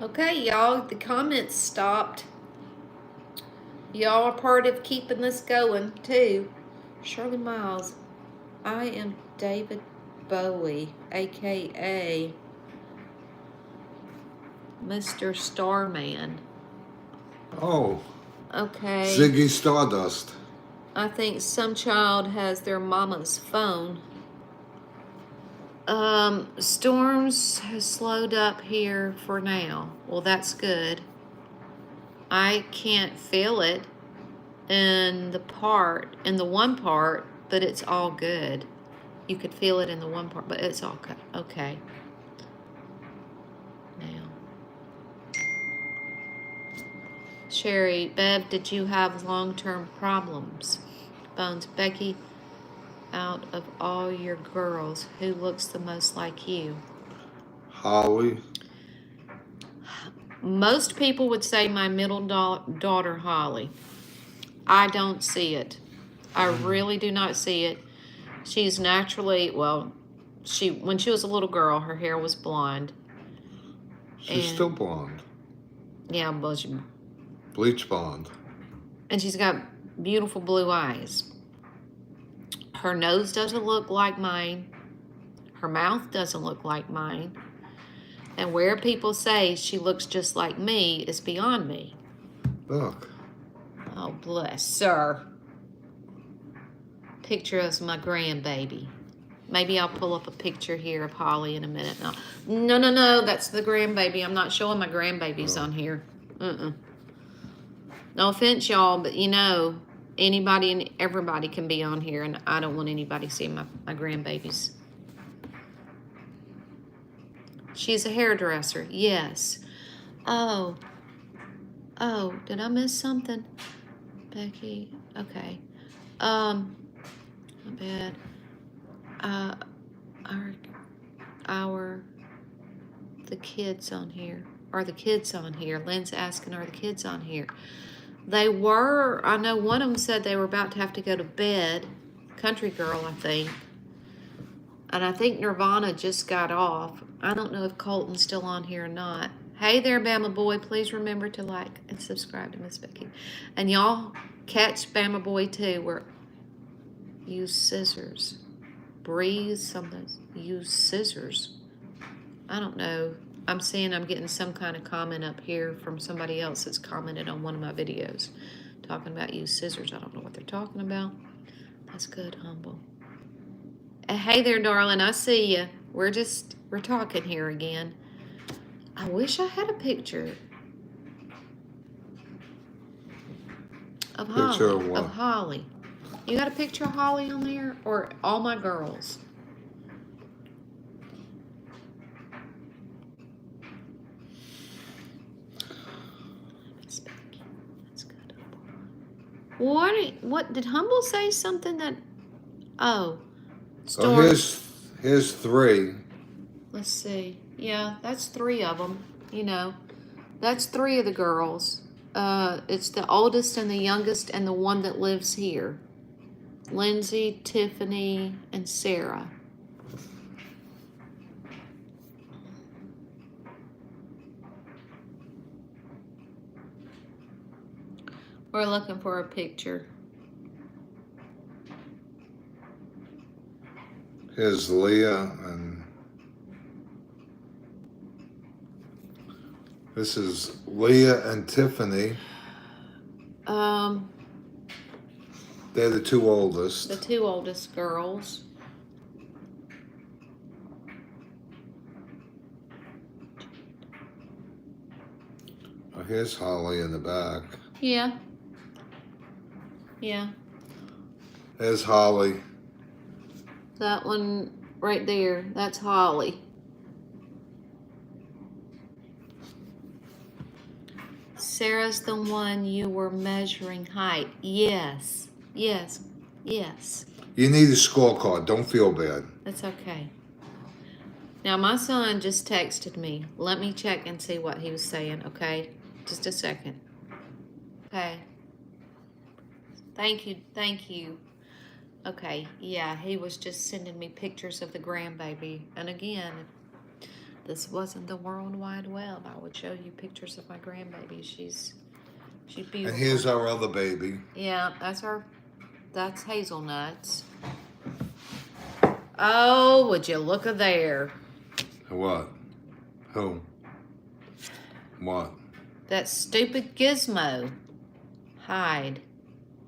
Speaker 2: Okay, y'all, the comments stopped. Y'all are part of keeping this going, too. Shirley Miles, I am David Bowie, a.k.a. Mr. Starman.
Speaker 1: Oh.
Speaker 2: Okay.
Speaker 1: Ziggy Stardust.
Speaker 2: I think some child has their mama's phone. Storms has slowed up here for now. Well, that's good. I can't feel it in the one part, but it's all good. You could feel it in the one part, but it's all good. Okay. Now. Sherry, Bev, did you have long-term problems? Bones, Becky, out of all your girls, who looks the most like you?
Speaker 1: Holly.
Speaker 2: Most people would say my middle daughter, Holly. I don't see it. I really do not see it. She's naturally, well, when she was a little girl, her hair was blonde.
Speaker 1: She's still blonde.
Speaker 2: Yeah, well,
Speaker 1: Bleach blonde.
Speaker 2: and she's got beautiful blue eyes. Her nose doesn't look like mine. Her mouth doesn't look like mine. And where people say she looks just like me is beyond me.
Speaker 1: Look.
Speaker 2: Oh, bless her. Picture of my grandbaby. Maybe I'll pull up a picture here of Holly in a minute. No, that's the grandbaby. I'm not showing my grandbabies on here. No offense, y'all, but you know, anybody and everybody can be on here, and I don't want anybody seeing my grandbabies. She's a hairdresser, yes. Oh, did I miss something? Becky, okay. My bad. The kids on here. Are the kids on here? Lynn's asking, are the kids on here? They were. I know one of them said they were about to have to go to bed. Country Girl, I think. And I think Nirvana just got off. I don't know if Colton's still on here or not. Hey there, Bama Boy. Please remember to like and subscribe to Miss Becky. And y'all catch Bama Boy too. Where use scissors. Breeze something. Use scissors. I don't know. I'm getting some kind of comment up here from somebody else that's commented on one of my videos talking about use scissors. I don't know what they're talking about. That's good, Humble. Hey there, darling. I see you. We're talking here again. I wish I had a picture of Holly.
Speaker 1: Picture of what?
Speaker 2: Of Holly. You got a picture of Holly on there, or all my girls? That's good. What did Humble say something that? Oh,
Speaker 1: Oh, here's three.
Speaker 2: Let's see. Yeah, that's three of them. You know, that's three of the girls. It's the oldest and the youngest and the one that lives here. Lindsay, Tiffany, and Sarah. We're looking for a picture.
Speaker 1: Here's Leah, and this is Leah and Tiffany. They're the two oldest.
Speaker 2: The two oldest girls.
Speaker 1: Oh, here's Holly in the back.
Speaker 2: Yeah.
Speaker 1: There's Holly.
Speaker 2: That one right there, that's Holly. Sarah's the one you were measuring height. Yes.
Speaker 1: You need a scorecard. Don't feel bad.
Speaker 2: That's okay. Now, my son just texted me. Let me check and see what he was saying, okay? Just a second. Okay. Thank you. Okay, yeah, he was just sending me pictures of the grandbaby. And again, if this wasn't the World Wide Web, I would show you pictures of my grandbaby. She's beautiful.
Speaker 1: And here's our other baby.
Speaker 2: Yeah, that's Hazelnuts. Oh, would you look at there?
Speaker 1: What? Who? What?
Speaker 2: That stupid gizmo. Hide.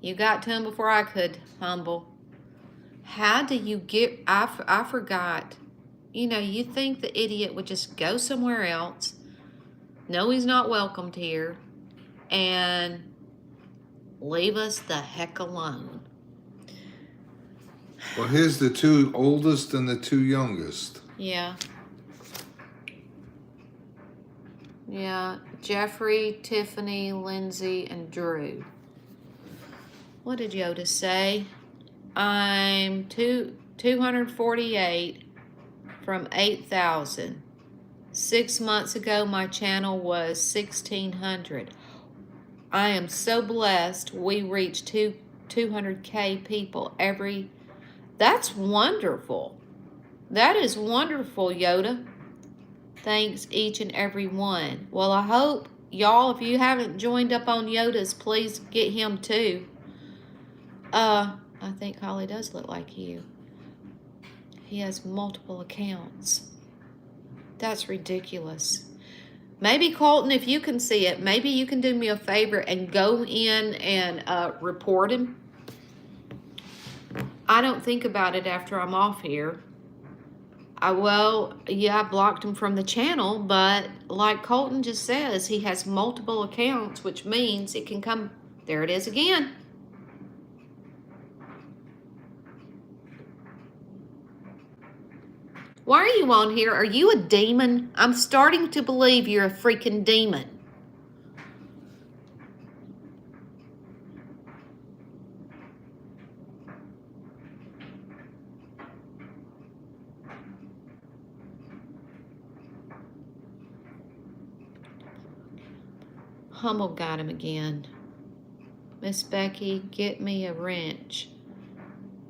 Speaker 2: You got to him before I could, Humble. How do you get... I forgot. You know, you think the idiot would just go somewhere else, know he's not welcomed here, and leave us the heck alone.
Speaker 1: Well, here's the two oldest and the two youngest.
Speaker 2: Yeah. Jeffrey, Tiffany, Lindsay, and Drew. What did Yoda say? I'm 248 from 8,000. 6 months ago, my channel was 1,600. I am so blessed. We reach 200K people every. That's wonderful. That is wonderful, Yoda. Thanks each and every one. Well, I hope y'all, if you haven't joined up on Yoda's, please get him too. I think Holly does look like you. He has multiple accounts. That's ridiculous. Maybe, Colton, if you can see it, maybe you can do me a favor and go in and report him. I don't think about it after I'm off here. I blocked him from the channel, but like Colton just says, he has multiple accounts, which means it can come. There it is again. Why are you on here? Are you a demon? I'm starting to believe you're a freaking demon. Hummel got him again. Miss Becky, get me a wrench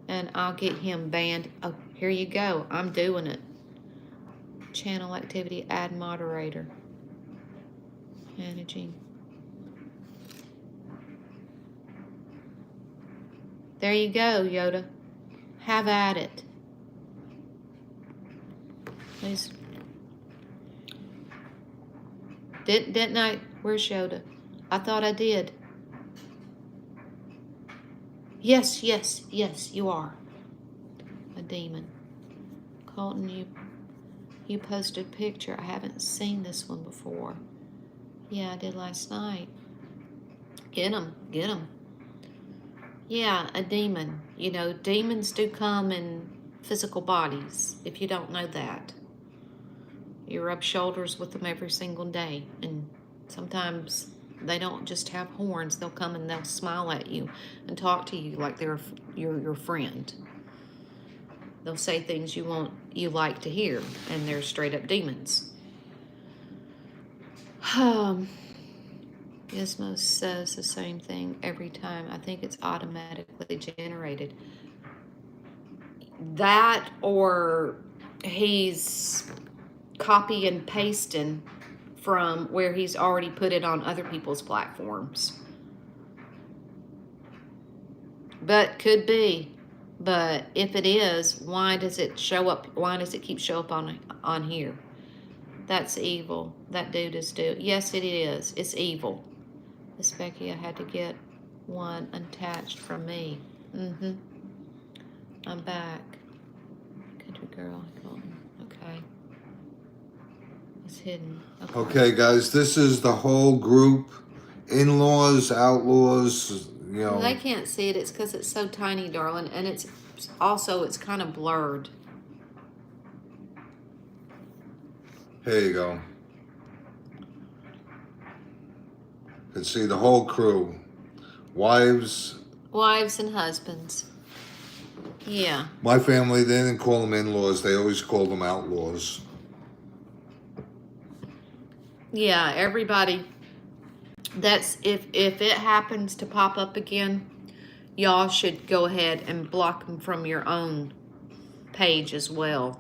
Speaker 2: and I'll get him banned. Oh, here you go. I'm doing it. Channel activity, add moderator. Managing. There you go, Yoda. Have at it. Please. Didn't I? Where's Yoda? I thought I did. Yes, you are. A demon. Colton, you posted a picture. I haven't seen this one before. Yeah, I did last night. Get him. Yeah, a demon. You know, demons do come in physical bodies, if you don't know that. You rub shoulders with them every single day, and sometimes they don't just have horns. They'll come and they'll smile at you and talk to you like you're your friend. They'll say things you like to hear, and they're straight up demons. Gizmo says the same thing every time. I think it's automatically generated. That, or he's copy and pasting from where he's already put it on other people's platforms. But could be. But if it is, why does it show up? Why does it keep show up on here? That's evil. That dude is yes, it is. It's evil. Miss Becky, I had to get one unattached from me. I'm back. Country girl. Okay. It's hidden.
Speaker 1: Okay, guys, this is the whole group. In-laws, outlaws, you know.
Speaker 2: They can't see it. It's because it's so tiny, darling. And it's kind of blurred.
Speaker 1: Here you go. You can see the whole crew. Wives
Speaker 2: and husbands. Yeah.
Speaker 1: My family, they didn't call them in-laws. They always called them outlaws.
Speaker 2: Yeah, everybody. That's if it happens to pop up again, y'all should go ahead and block them from your own page as well.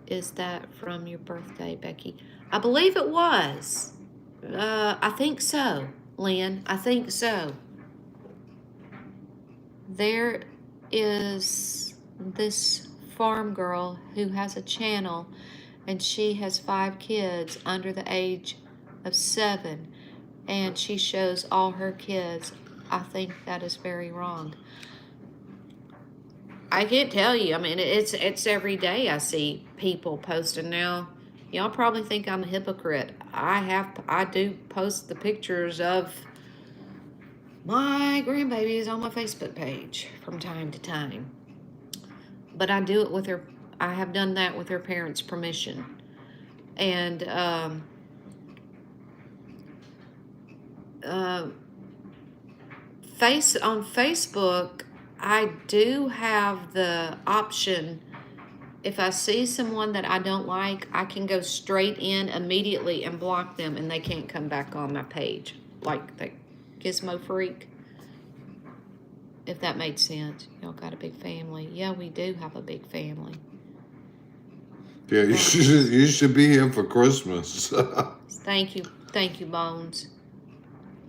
Speaker 2: Is that from your birthday, Becky? I believe it was. I think so, Lynn. I think so. There is this farm girl who has a channel, and she has 5 kids under the age of 7, and she shows all her kids. I think that is very wrong. I can't tell you. I mean, it's every day I see people posting now. Y'all probably think I'm a hypocrite. I do post the pictures of my grandbabies on my Facebook page from time to time. But I do it with her. I have done that with her parents' permission. And on Facebook, I do have the option. If I see someone that I don't like, I can go straight in immediately and block them, and they can't come back on my page. Like the Gizmo Freak. If that made sense. Y'all got a big family. Yeah, we do have a big family.
Speaker 1: Yeah, you should be here for Christmas.
Speaker 2: Thank you, Bones.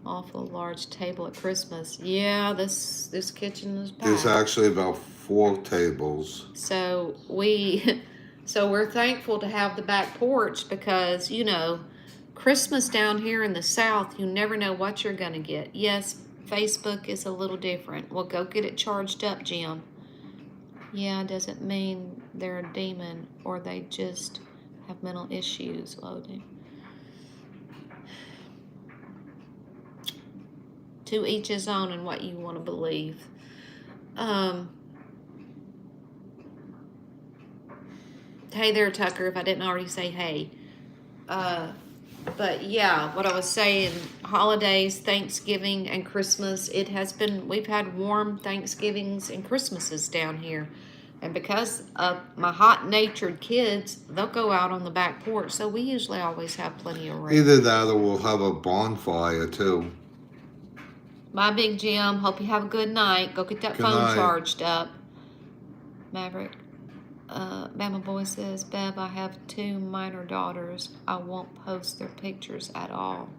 Speaker 2: Awful large table at Christmas. Yeah, this kitchen is packed.
Speaker 1: There's actually about 4 tables.
Speaker 2: So we're thankful to have the back porch because, you know, Christmas down here in the South, you never know what you're gonna get. Yes, Facebook is a little different. Well, go get it charged up, Jim. Yeah, doesn't mean they're a demon or they just have mental issues. Loading. To each his own and what you want to believe. Hey there, Tucker, if I didn't already say hey. But yeah, what I was saying, holidays, Thanksgiving and Christmas, we've had warm Thanksgivings and Christmases down here. And because of my hot-natured kids, they'll go out on the back porch, so we usually always have plenty of room.
Speaker 1: Either that or we'll have a bonfire too.
Speaker 2: Bye, Big Jim. Hope you have a good night. Go get that phone charged up. Maverick. Bama Boy says, Bev, I have 2 minor daughters. I won't post their pictures at all.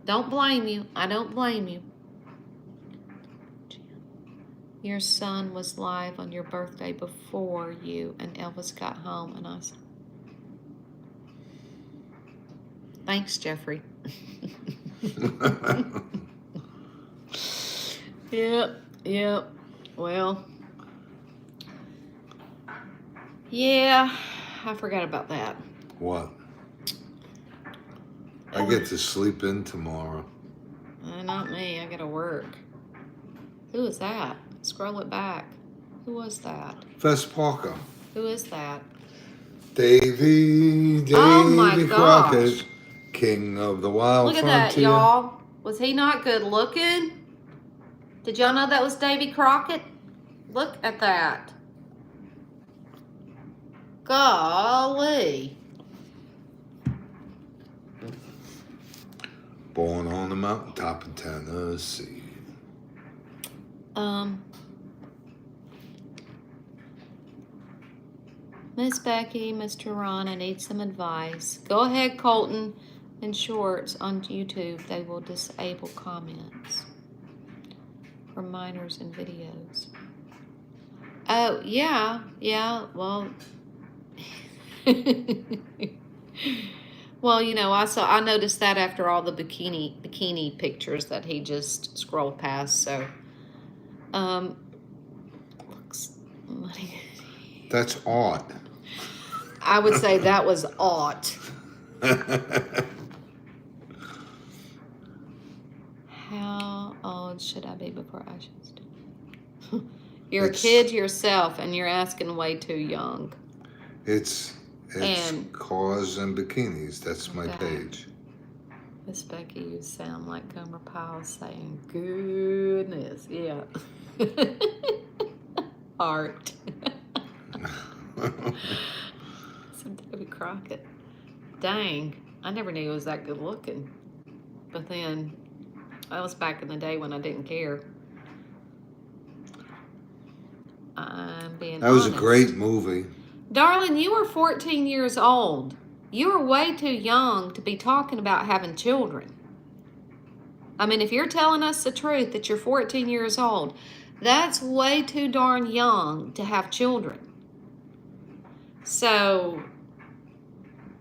Speaker 2: Don't blame you. I don't blame you. Your son was live on your birthday before you and Elvis got home, and I said, thanks, Jeffrey. Yep. Well, yeah, I forgot about that.
Speaker 1: What? I get to sleep in tomorrow.
Speaker 2: Not me. I gotta work. Who is that? Scroll it back. Who was that?
Speaker 1: Fess Parker.
Speaker 2: Who is that?
Speaker 1: Davy
Speaker 2: Oh my
Speaker 1: Crockett,
Speaker 2: gosh.
Speaker 1: king of the wild
Speaker 2: Look at
Speaker 1: frontier.
Speaker 2: that, y'all. Was he not good looking? Did y'all know that was Davy Crockett? Look at that. Golly.
Speaker 1: Born on the mountaintop in Tennessee.
Speaker 2: Miss Becky, Mr. Ron, I need some advice. Go ahead, Colton and Shorts on YouTube. They will disable comments for minors and videos. Oh, yeah, well... Well, you know, I noticed that after all the bikini pictures that he just scrolled past, so... looks money.
Speaker 1: That's odd.
Speaker 2: I would say that was odd. How old should I be before I should? You're a kid yourself, and you're asking way too young.
Speaker 1: It's cars and bikinis. That's my page.
Speaker 2: Miss Becky, you sound like Gomer Pyle saying, goodness, yeah. Art. Some Davy Crockett. Dang, I never knew he was that good looking. But then, that was back in the day when I didn't care. I'm being honest.
Speaker 1: That was a great movie.
Speaker 2: Darling, you are 14 years old. You are way too young to be talking about having children. I mean, if you're telling us the truth that you're 14 years old, that's way too darn young to have children. So,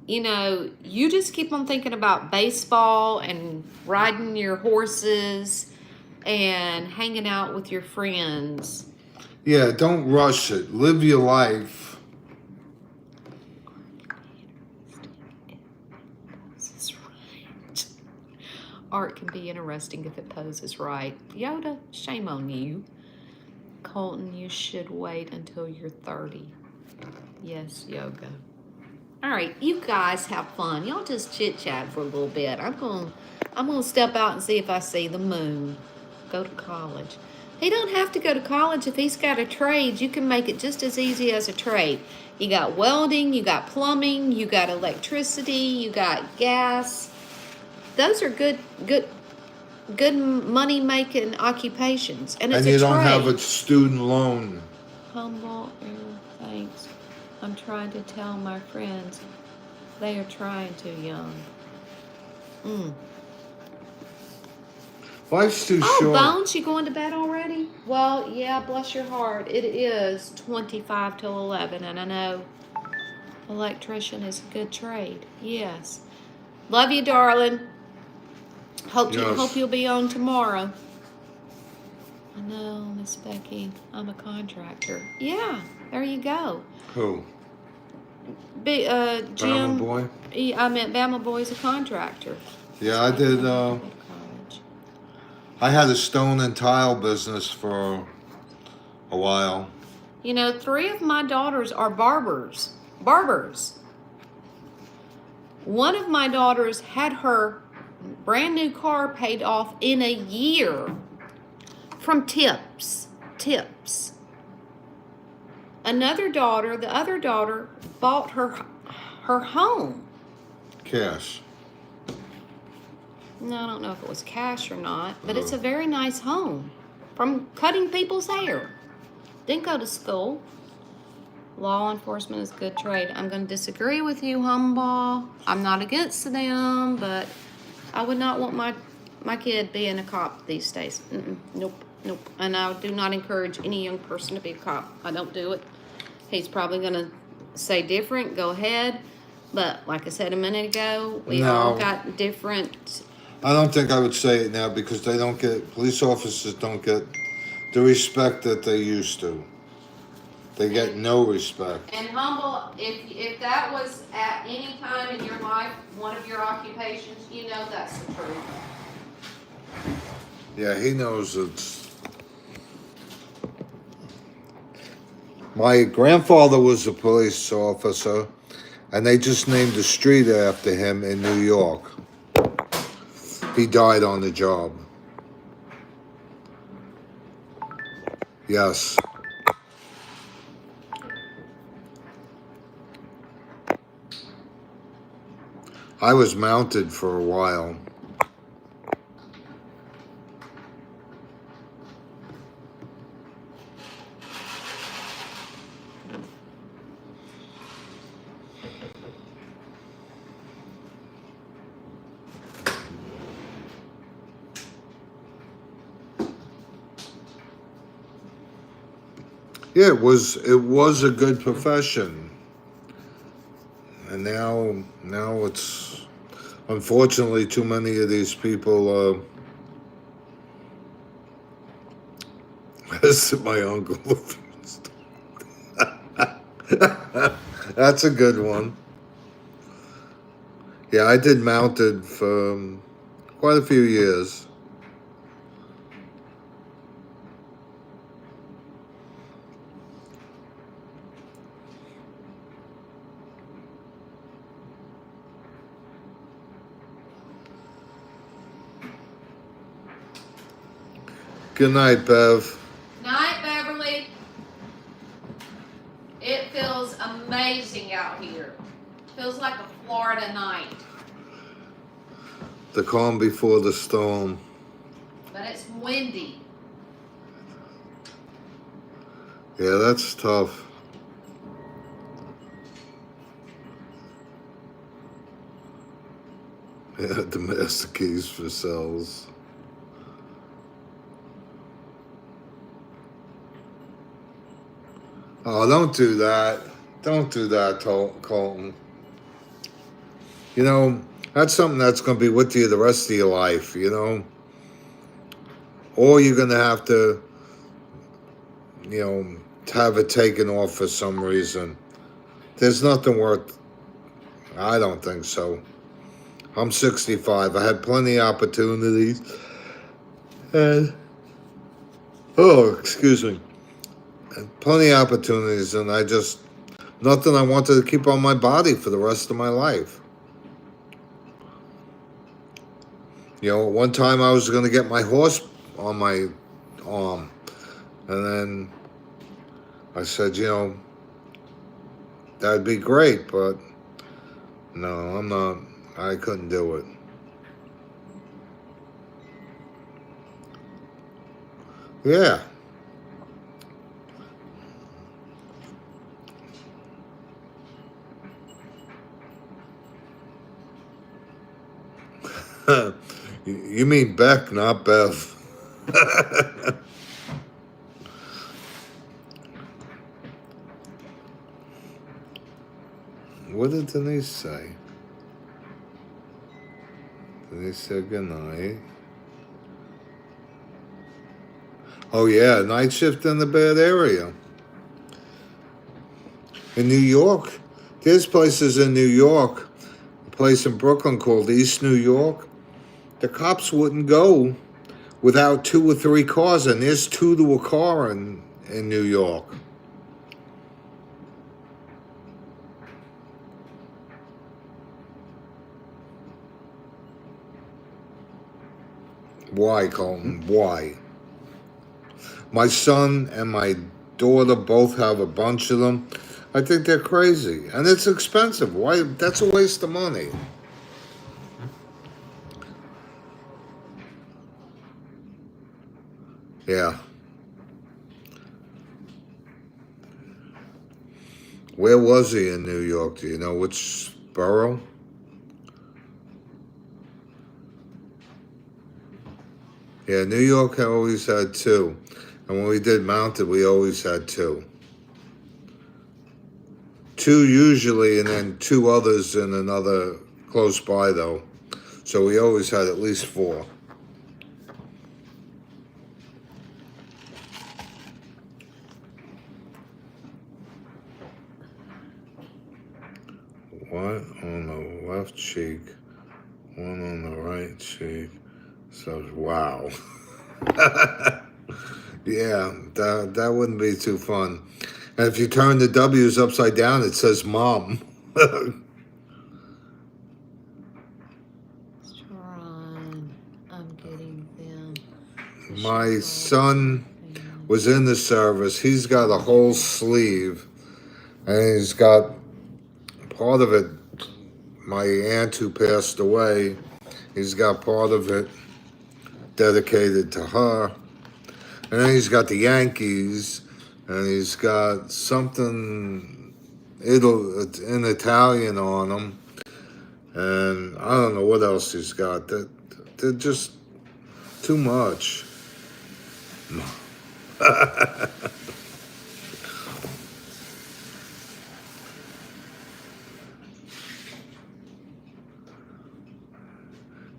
Speaker 2: you know, you just keep on thinking about baseball and riding your horses and hanging out with your friends.
Speaker 1: Yeah, don't rush it. Live your life.
Speaker 2: Art can be interesting if it poses right. Yoda, shame on you. Colton, you should wait until you're 30. Yes, Yoga. All right, you guys have fun. Y'all just chit-chat for a little bit. I'm gonna step out and see if I see the moon. Go to college. He don't have to go to college if he's got a trade. You can make it just as easy as a trade. You got welding, you got plumbing, you got electricity, you got gas. Those are good money making occupations, and it's
Speaker 1: And
Speaker 2: a
Speaker 1: you
Speaker 2: trade.
Speaker 1: don't have a student loan.
Speaker 2: Humble, thanks. I'm trying to tell my friends they are trying too young.
Speaker 1: Life's too
Speaker 2: Oh,
Speaker 1: short.
Speaker 2: Bones, you going to bed already? Well, yeah, bless your heart. It is 25 till 11, and I know electrician is a good trade. Yes. Love you, darling. Hope
Speaker 1: Yes.
Speaker 2: you'll be on tomorrow. I know, Miss Becky. I'm a contractor. Yeah, there you go.
Speaker 1: Who?
Speaker 2: Jim.
Speaker 1: Bama boy?
Speaker 2: I meant Bama Boy's a contractor.
Speaker 1: Yeah, I did. I had a stone and tile business for a while.
Speaker 2: You know, 3 of my daughters are barbers. Barbers. One of my daughters had her brand new car paid off in a year from tips. Another daughter, the other daughter, bought her home.
Speaker 1: Cash.
Speaker 2: No, I don't know if it was cash or not, but it's a very nice home from cutting people's hair. Didn't go to school. Law enforcement is a good trade. I'm going to disagree with you, Humble. I'm not against them, but I would not want my kid being a cop these days. Nope. And I do not encourage any young person to be a cop. I don't do it. He's probably going to say different. Go ahead. But like I said a minute ago, we all got different.
Speaker 1: I don't think I would say it now because police officers don't get the respect that they used to. They get no respect.
Speaker 2: And Humble, if that was at any time in your life one of your occupations, you know that's the truth.
Speaker 1: Yeah, he knows it's. My grandfather was a police officer, and they just named a street after him in New York. He died on the job. Yes. I was mounted for a while. Yeah, it was a good profession. And now it's unfortunately too many of these people this is my uncle. That's a good one. Yeah, I did mounted for quite a few years. Good night, Bev.
Speaker 2: Night, Beverly. It feels amazing out here. Feels like a Florida night.
Speaker 1: The calm before the storm.
Speaker 2: But it's windy.
Speaker 1: Yeah, that's tough. Yeah, the master keys for cells. Oh, don't do that. Don't do that, Colton. You know, that's something that's going to be with you the rest of your life, you know? Or you're going to have to, have it taken off for some reason. There's nothing worth. I don't think so. I'm 65. I had plenty of opportunities. And, excuse me. Plenty of opportunities, and nothing I wanted to keep on my body for the rest of my life. One time I was going to get my horse on my arm. And then I said, you know, that'd be great, but no, I'm not, I couldn't do it. Yeah. You mean Beck, not Bev. What did Denise say? Denise said goodnight. Oh yeah, night shift in the bad area. In New York, there's places in New York, a place in Brooklyn called East New York. The cops wouldn't go without 2 or 3 cars, and there's 2 to a car in New York. Why, Colton? Why? My son and my daughter both have a bunch of them. I think they're crazy, and it's expensive. Why? That's a waste of money. Yeah. Where was he in New York? Do you know which borough? Yeah, New York always had 2. And when we did Mounted, we always had 2. 2 usually, and then 2 others in another close by, though. So we always had at least 4. One on the left cheek, one on the right cheek. So, wow. Yeah, that wouldn't be too fun. And if you turn the W's upside down, it says mom.
Speaker 2: Trying. I'm getting them.
Speaker 1: My son was in the service. He's got a whole sleeve, and he's got part of it. My aunt who passed away, he's got part of it dedicated to her. And then he's got the Yankees, and he's got something in Italian on them. And I don't know what else he's got. They're just too much.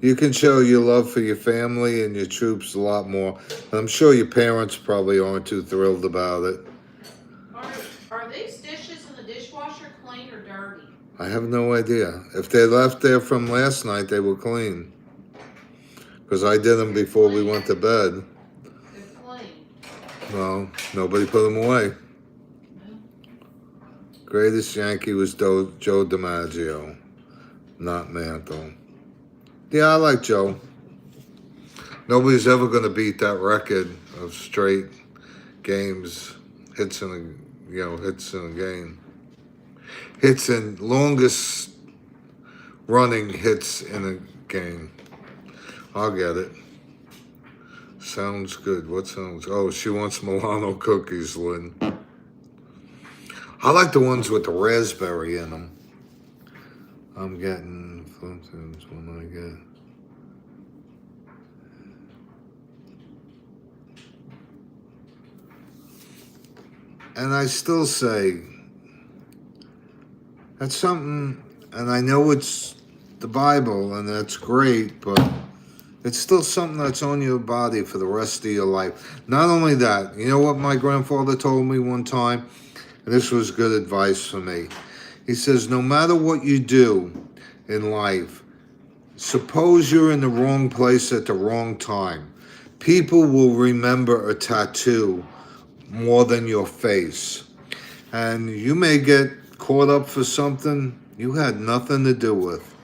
Speaker 1: You can show your love for your family and your troops a lot more. I'm sure your parents probably aren't too thrilled about it.
Speaker 2: Are these dishes in the dishwasher clean or dirty?
Speaker 1: I have no idea. If they left there from last night, they were clean. Because I did them before we went to bed.
Speaker 2: They're clean.
Speaker 1: Well, nobody put them away. Greatest Yankee was Joe DiMaggio, not Mantle. Yeah, I like Joe. Nobody's ever going to beat that record of straight games, hits in a game. Hits in longest running hits in a game. I'll get it. Sounds good. What sounds? Oh, she wants Milano cookies, Lynn. I like the ones with the raspberry in them. I'm getting Flintstones when I get. And I still say that's something, and I know it's the Bible, and that's great, but it's still something that's on your body for the rest of your life. Not only that, you know what my grandfather told me one time? And this was good advice for me. He says, no matter what you do in life, suppose you're in the wrong place at the wrong time. People will remember a tattoo more than your face. And you may get caught up for something you had nothing to do with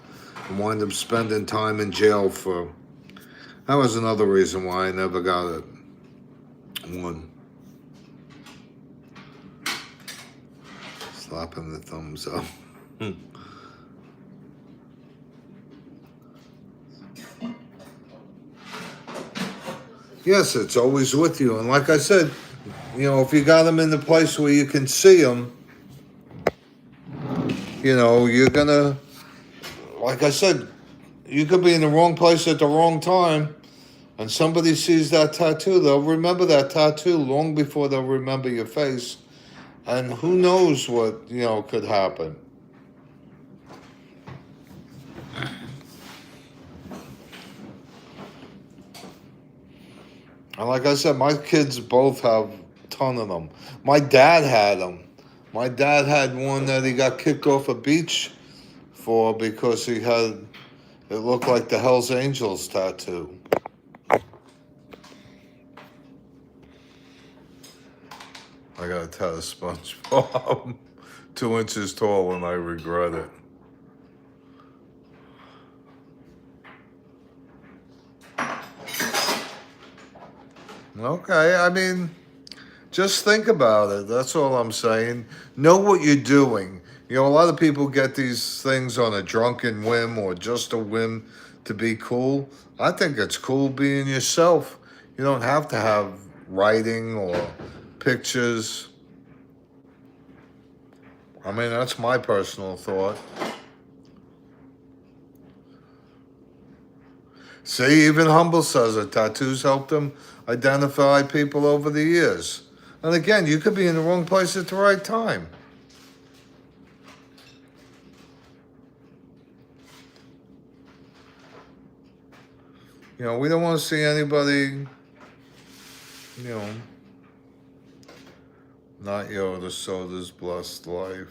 Speaker 1: and wind up spending time in jail for. That was another reason why I never got it. One. slapping the thumbs up. Yes, it's always with you. And like I said, if you got them in the place where you can see them, you're going to, like I said, you could be in the wrong place at the wrong time, and somebody sees that tattoo. They'll remember that tattoo long before they'll remember your face. And who knows what, could happen. And like I said, my kids both have a ton of them. My dad had them. My dad had one that he got kicked off a beach for because it looked like the Hells Angels tattoo. I got a tattoo SpongeBob 2 inches tall and I regret it. Okay, I mean, just think about it. That's all I'm saying. Know what you're doing. A lot of people get these things on a drunken whim or just a whim to be cool. I think it's cool being yourself. You don't have to have writing or pictures. I mean, that's my personal thought. See, even Humble says it. Tattoos helped him identify people over the years. And again, you could be in the wrong place at the right time. We don't want to see anybody, not Yoda Soda's blessed life.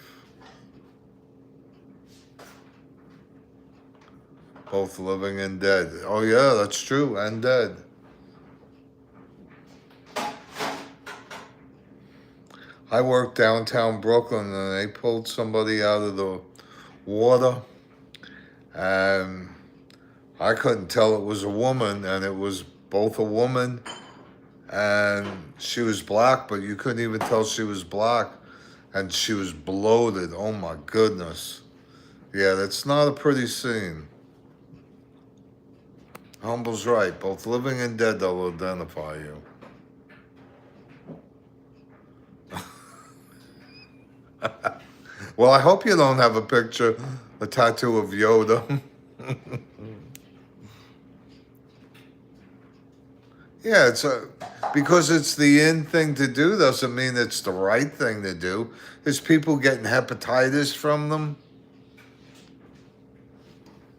Speaker 1: Both living and dead. Oh yeah, that's true, and dead. I worked downtown Brooklyn and they pulled somebody out of the water and I couldn't tell it was a woman, and it was both a woman and she was black, but you couldn't even tell she was black, and she was bloated. Oh my goodness. Yeah, that's not a pretty scene. Humble's right. Both living and dead, they'll identify you. Well, I hope you don't have a tattoo of Yoda. Yeah, because it's the in thing to do doesn't mean it's the right thing to do. There's people getting hepatitis from them.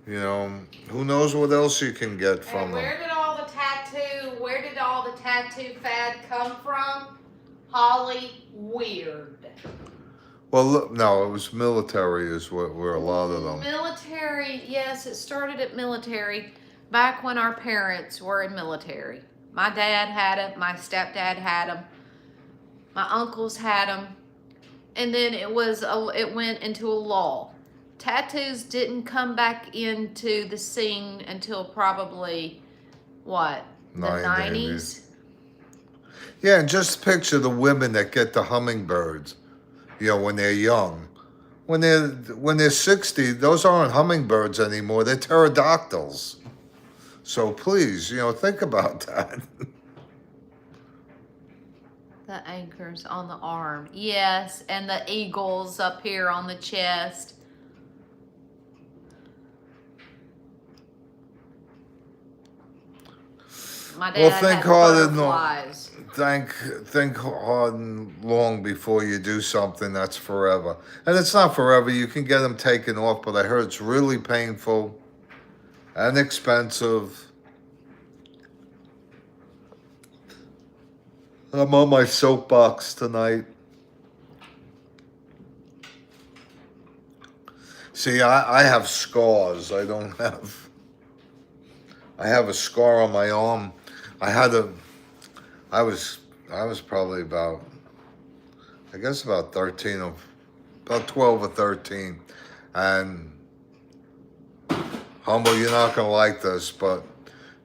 Speaker 1: Who knows what else you can get from them.
Speaker 2: Where did all the tattoo fad come from? Holly, weird.
Speaker 1: Well, look, no, it was military is where a lot of them.
Speaker 2: Military, yes, it started at military back when our parents were in military. My dad had it, my stepdad had them, my uncles had them, and then it went into a lull. Tattoos didn't come back into the scene until probably, the 90s?
Speaker 1: Yeah, and just picture the women that get the hummingbirds, when they're young. When they're 60, those aren't hummingbirds anymore, they're pterodactyls. So please, think about that.
Speaker 2: The anchors on the arm. Yes, and the eagles up here on the chest. My dad had butterflies.
Speaker 1: Think hard and long before you do something that's forever. And it's not forever. You can get them taken off, but I heard it's really painful and expensive. I'm on my soapbox tonight. See, I have scars. I have a scar on my arm. I was probably about 12 or 13. And Humble, you're not going to like this, but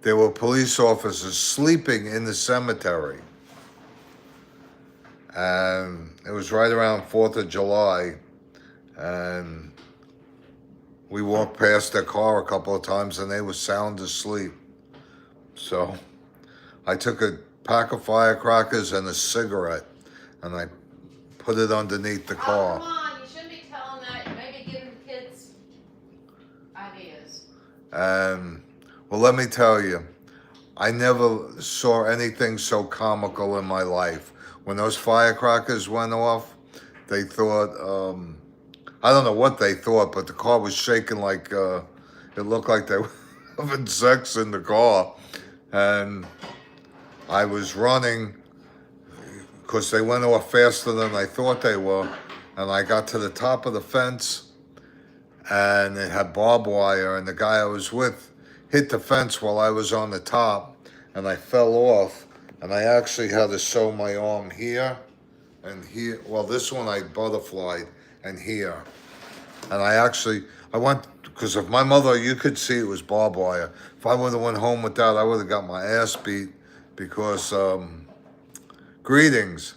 Speaker 1: there were police officers sleeping in the cemetery. And it was right around 4th of July. and we walked past their car a couple of times and they were sound asleep. So I took a pack of firecrackers and a cigarette and I put it underneath the
Speaker 2: Oh,
Speaker 1: car.
Speaker 2: come on, you shouldn't be telling that. Maybe giving kids ideas.
Speaker 1: And, well, let me tell you, I never saw anything so comical in my life. When those firecrackers went off, they thought, I don't know what they thought, but the car was shaking like, it looked like they were having sex in the car. And I was running because they went off faster than I thought they were. And I got to the top of the fence and it had barbed wire, and the guy I was with hit the fence while I was on the top, and I fell off, and I actually had to sew my arm here and here. Well, this one I butterflied and here. And I went, because if my mother, you could see it was barbed wire. If I would have went home with that, I would have got my ass beat because, greetings.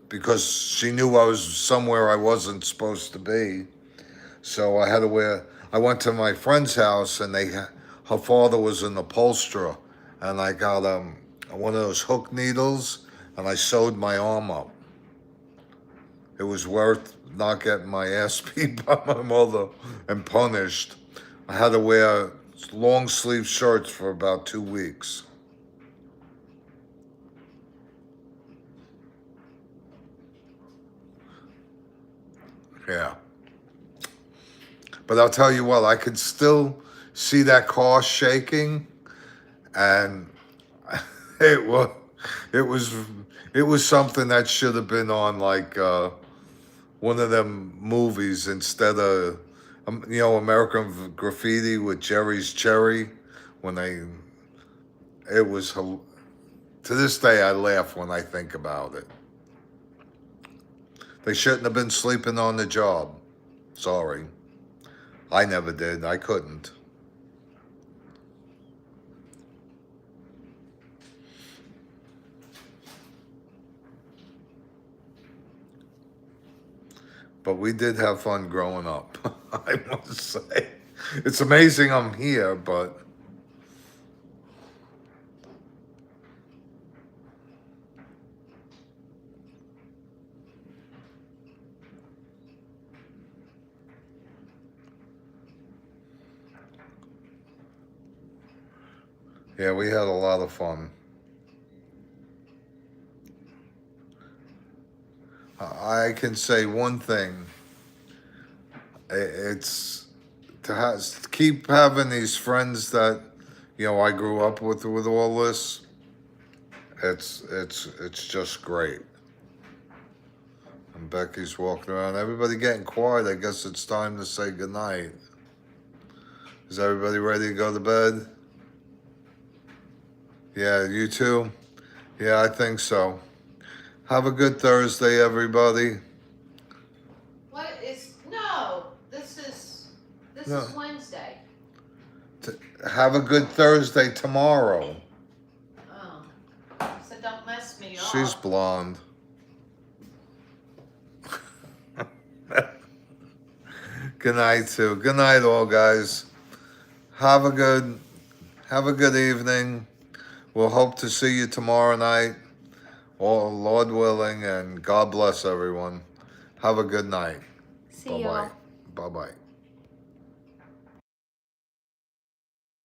Speaker 1: Because she knew I was somewhere I wasn't supposed to be. So I had to wear, I went to my friend's house and her father was an upholsterer. And I got one of those hook needles and I sewed my arm up. It was worth not getting my ass beat by my mother and punished. I had to wear long sleeve shirts for about 2 weeks. Yeah. But I'll tell you what, I could still see that car shaking, and it was it was something that should have been on like one of them movies instead of American Graffiti with Jerry's Cherry when it was to this day I laugh when I think about it. They shouldn't have been sleeping on the job. Sorry. I never did. I couldn't. But we did have fun growing up, I must say. It's amazing I'm here, but yeah, we had a lot of fun. I can say one thing. It's to keep having these friends that I grew up with all this. It's just great. And Becky's walking around. Everybody getting quiet. I guess it's time to say goodnight. Is everybody ready to go to bed? Yeah, you too? Yeah, I think so. Have a good Thursday, everybody.
Speaker 2: This is Wednesday.
Speaker 1: Have a good Thursday tomorrow.
Speaker 2: Oh, so don't mess me up.
Speaker 1: She's blonde. Good night, too. Good night, all guys. Have a good evening. We'll hope to see you tomorrow night. Oh, Lord willing, and God bless everyone. Have a good night.
Speaker 2: See y'all.
Speaker 1: Bye-bye. Bye-bye.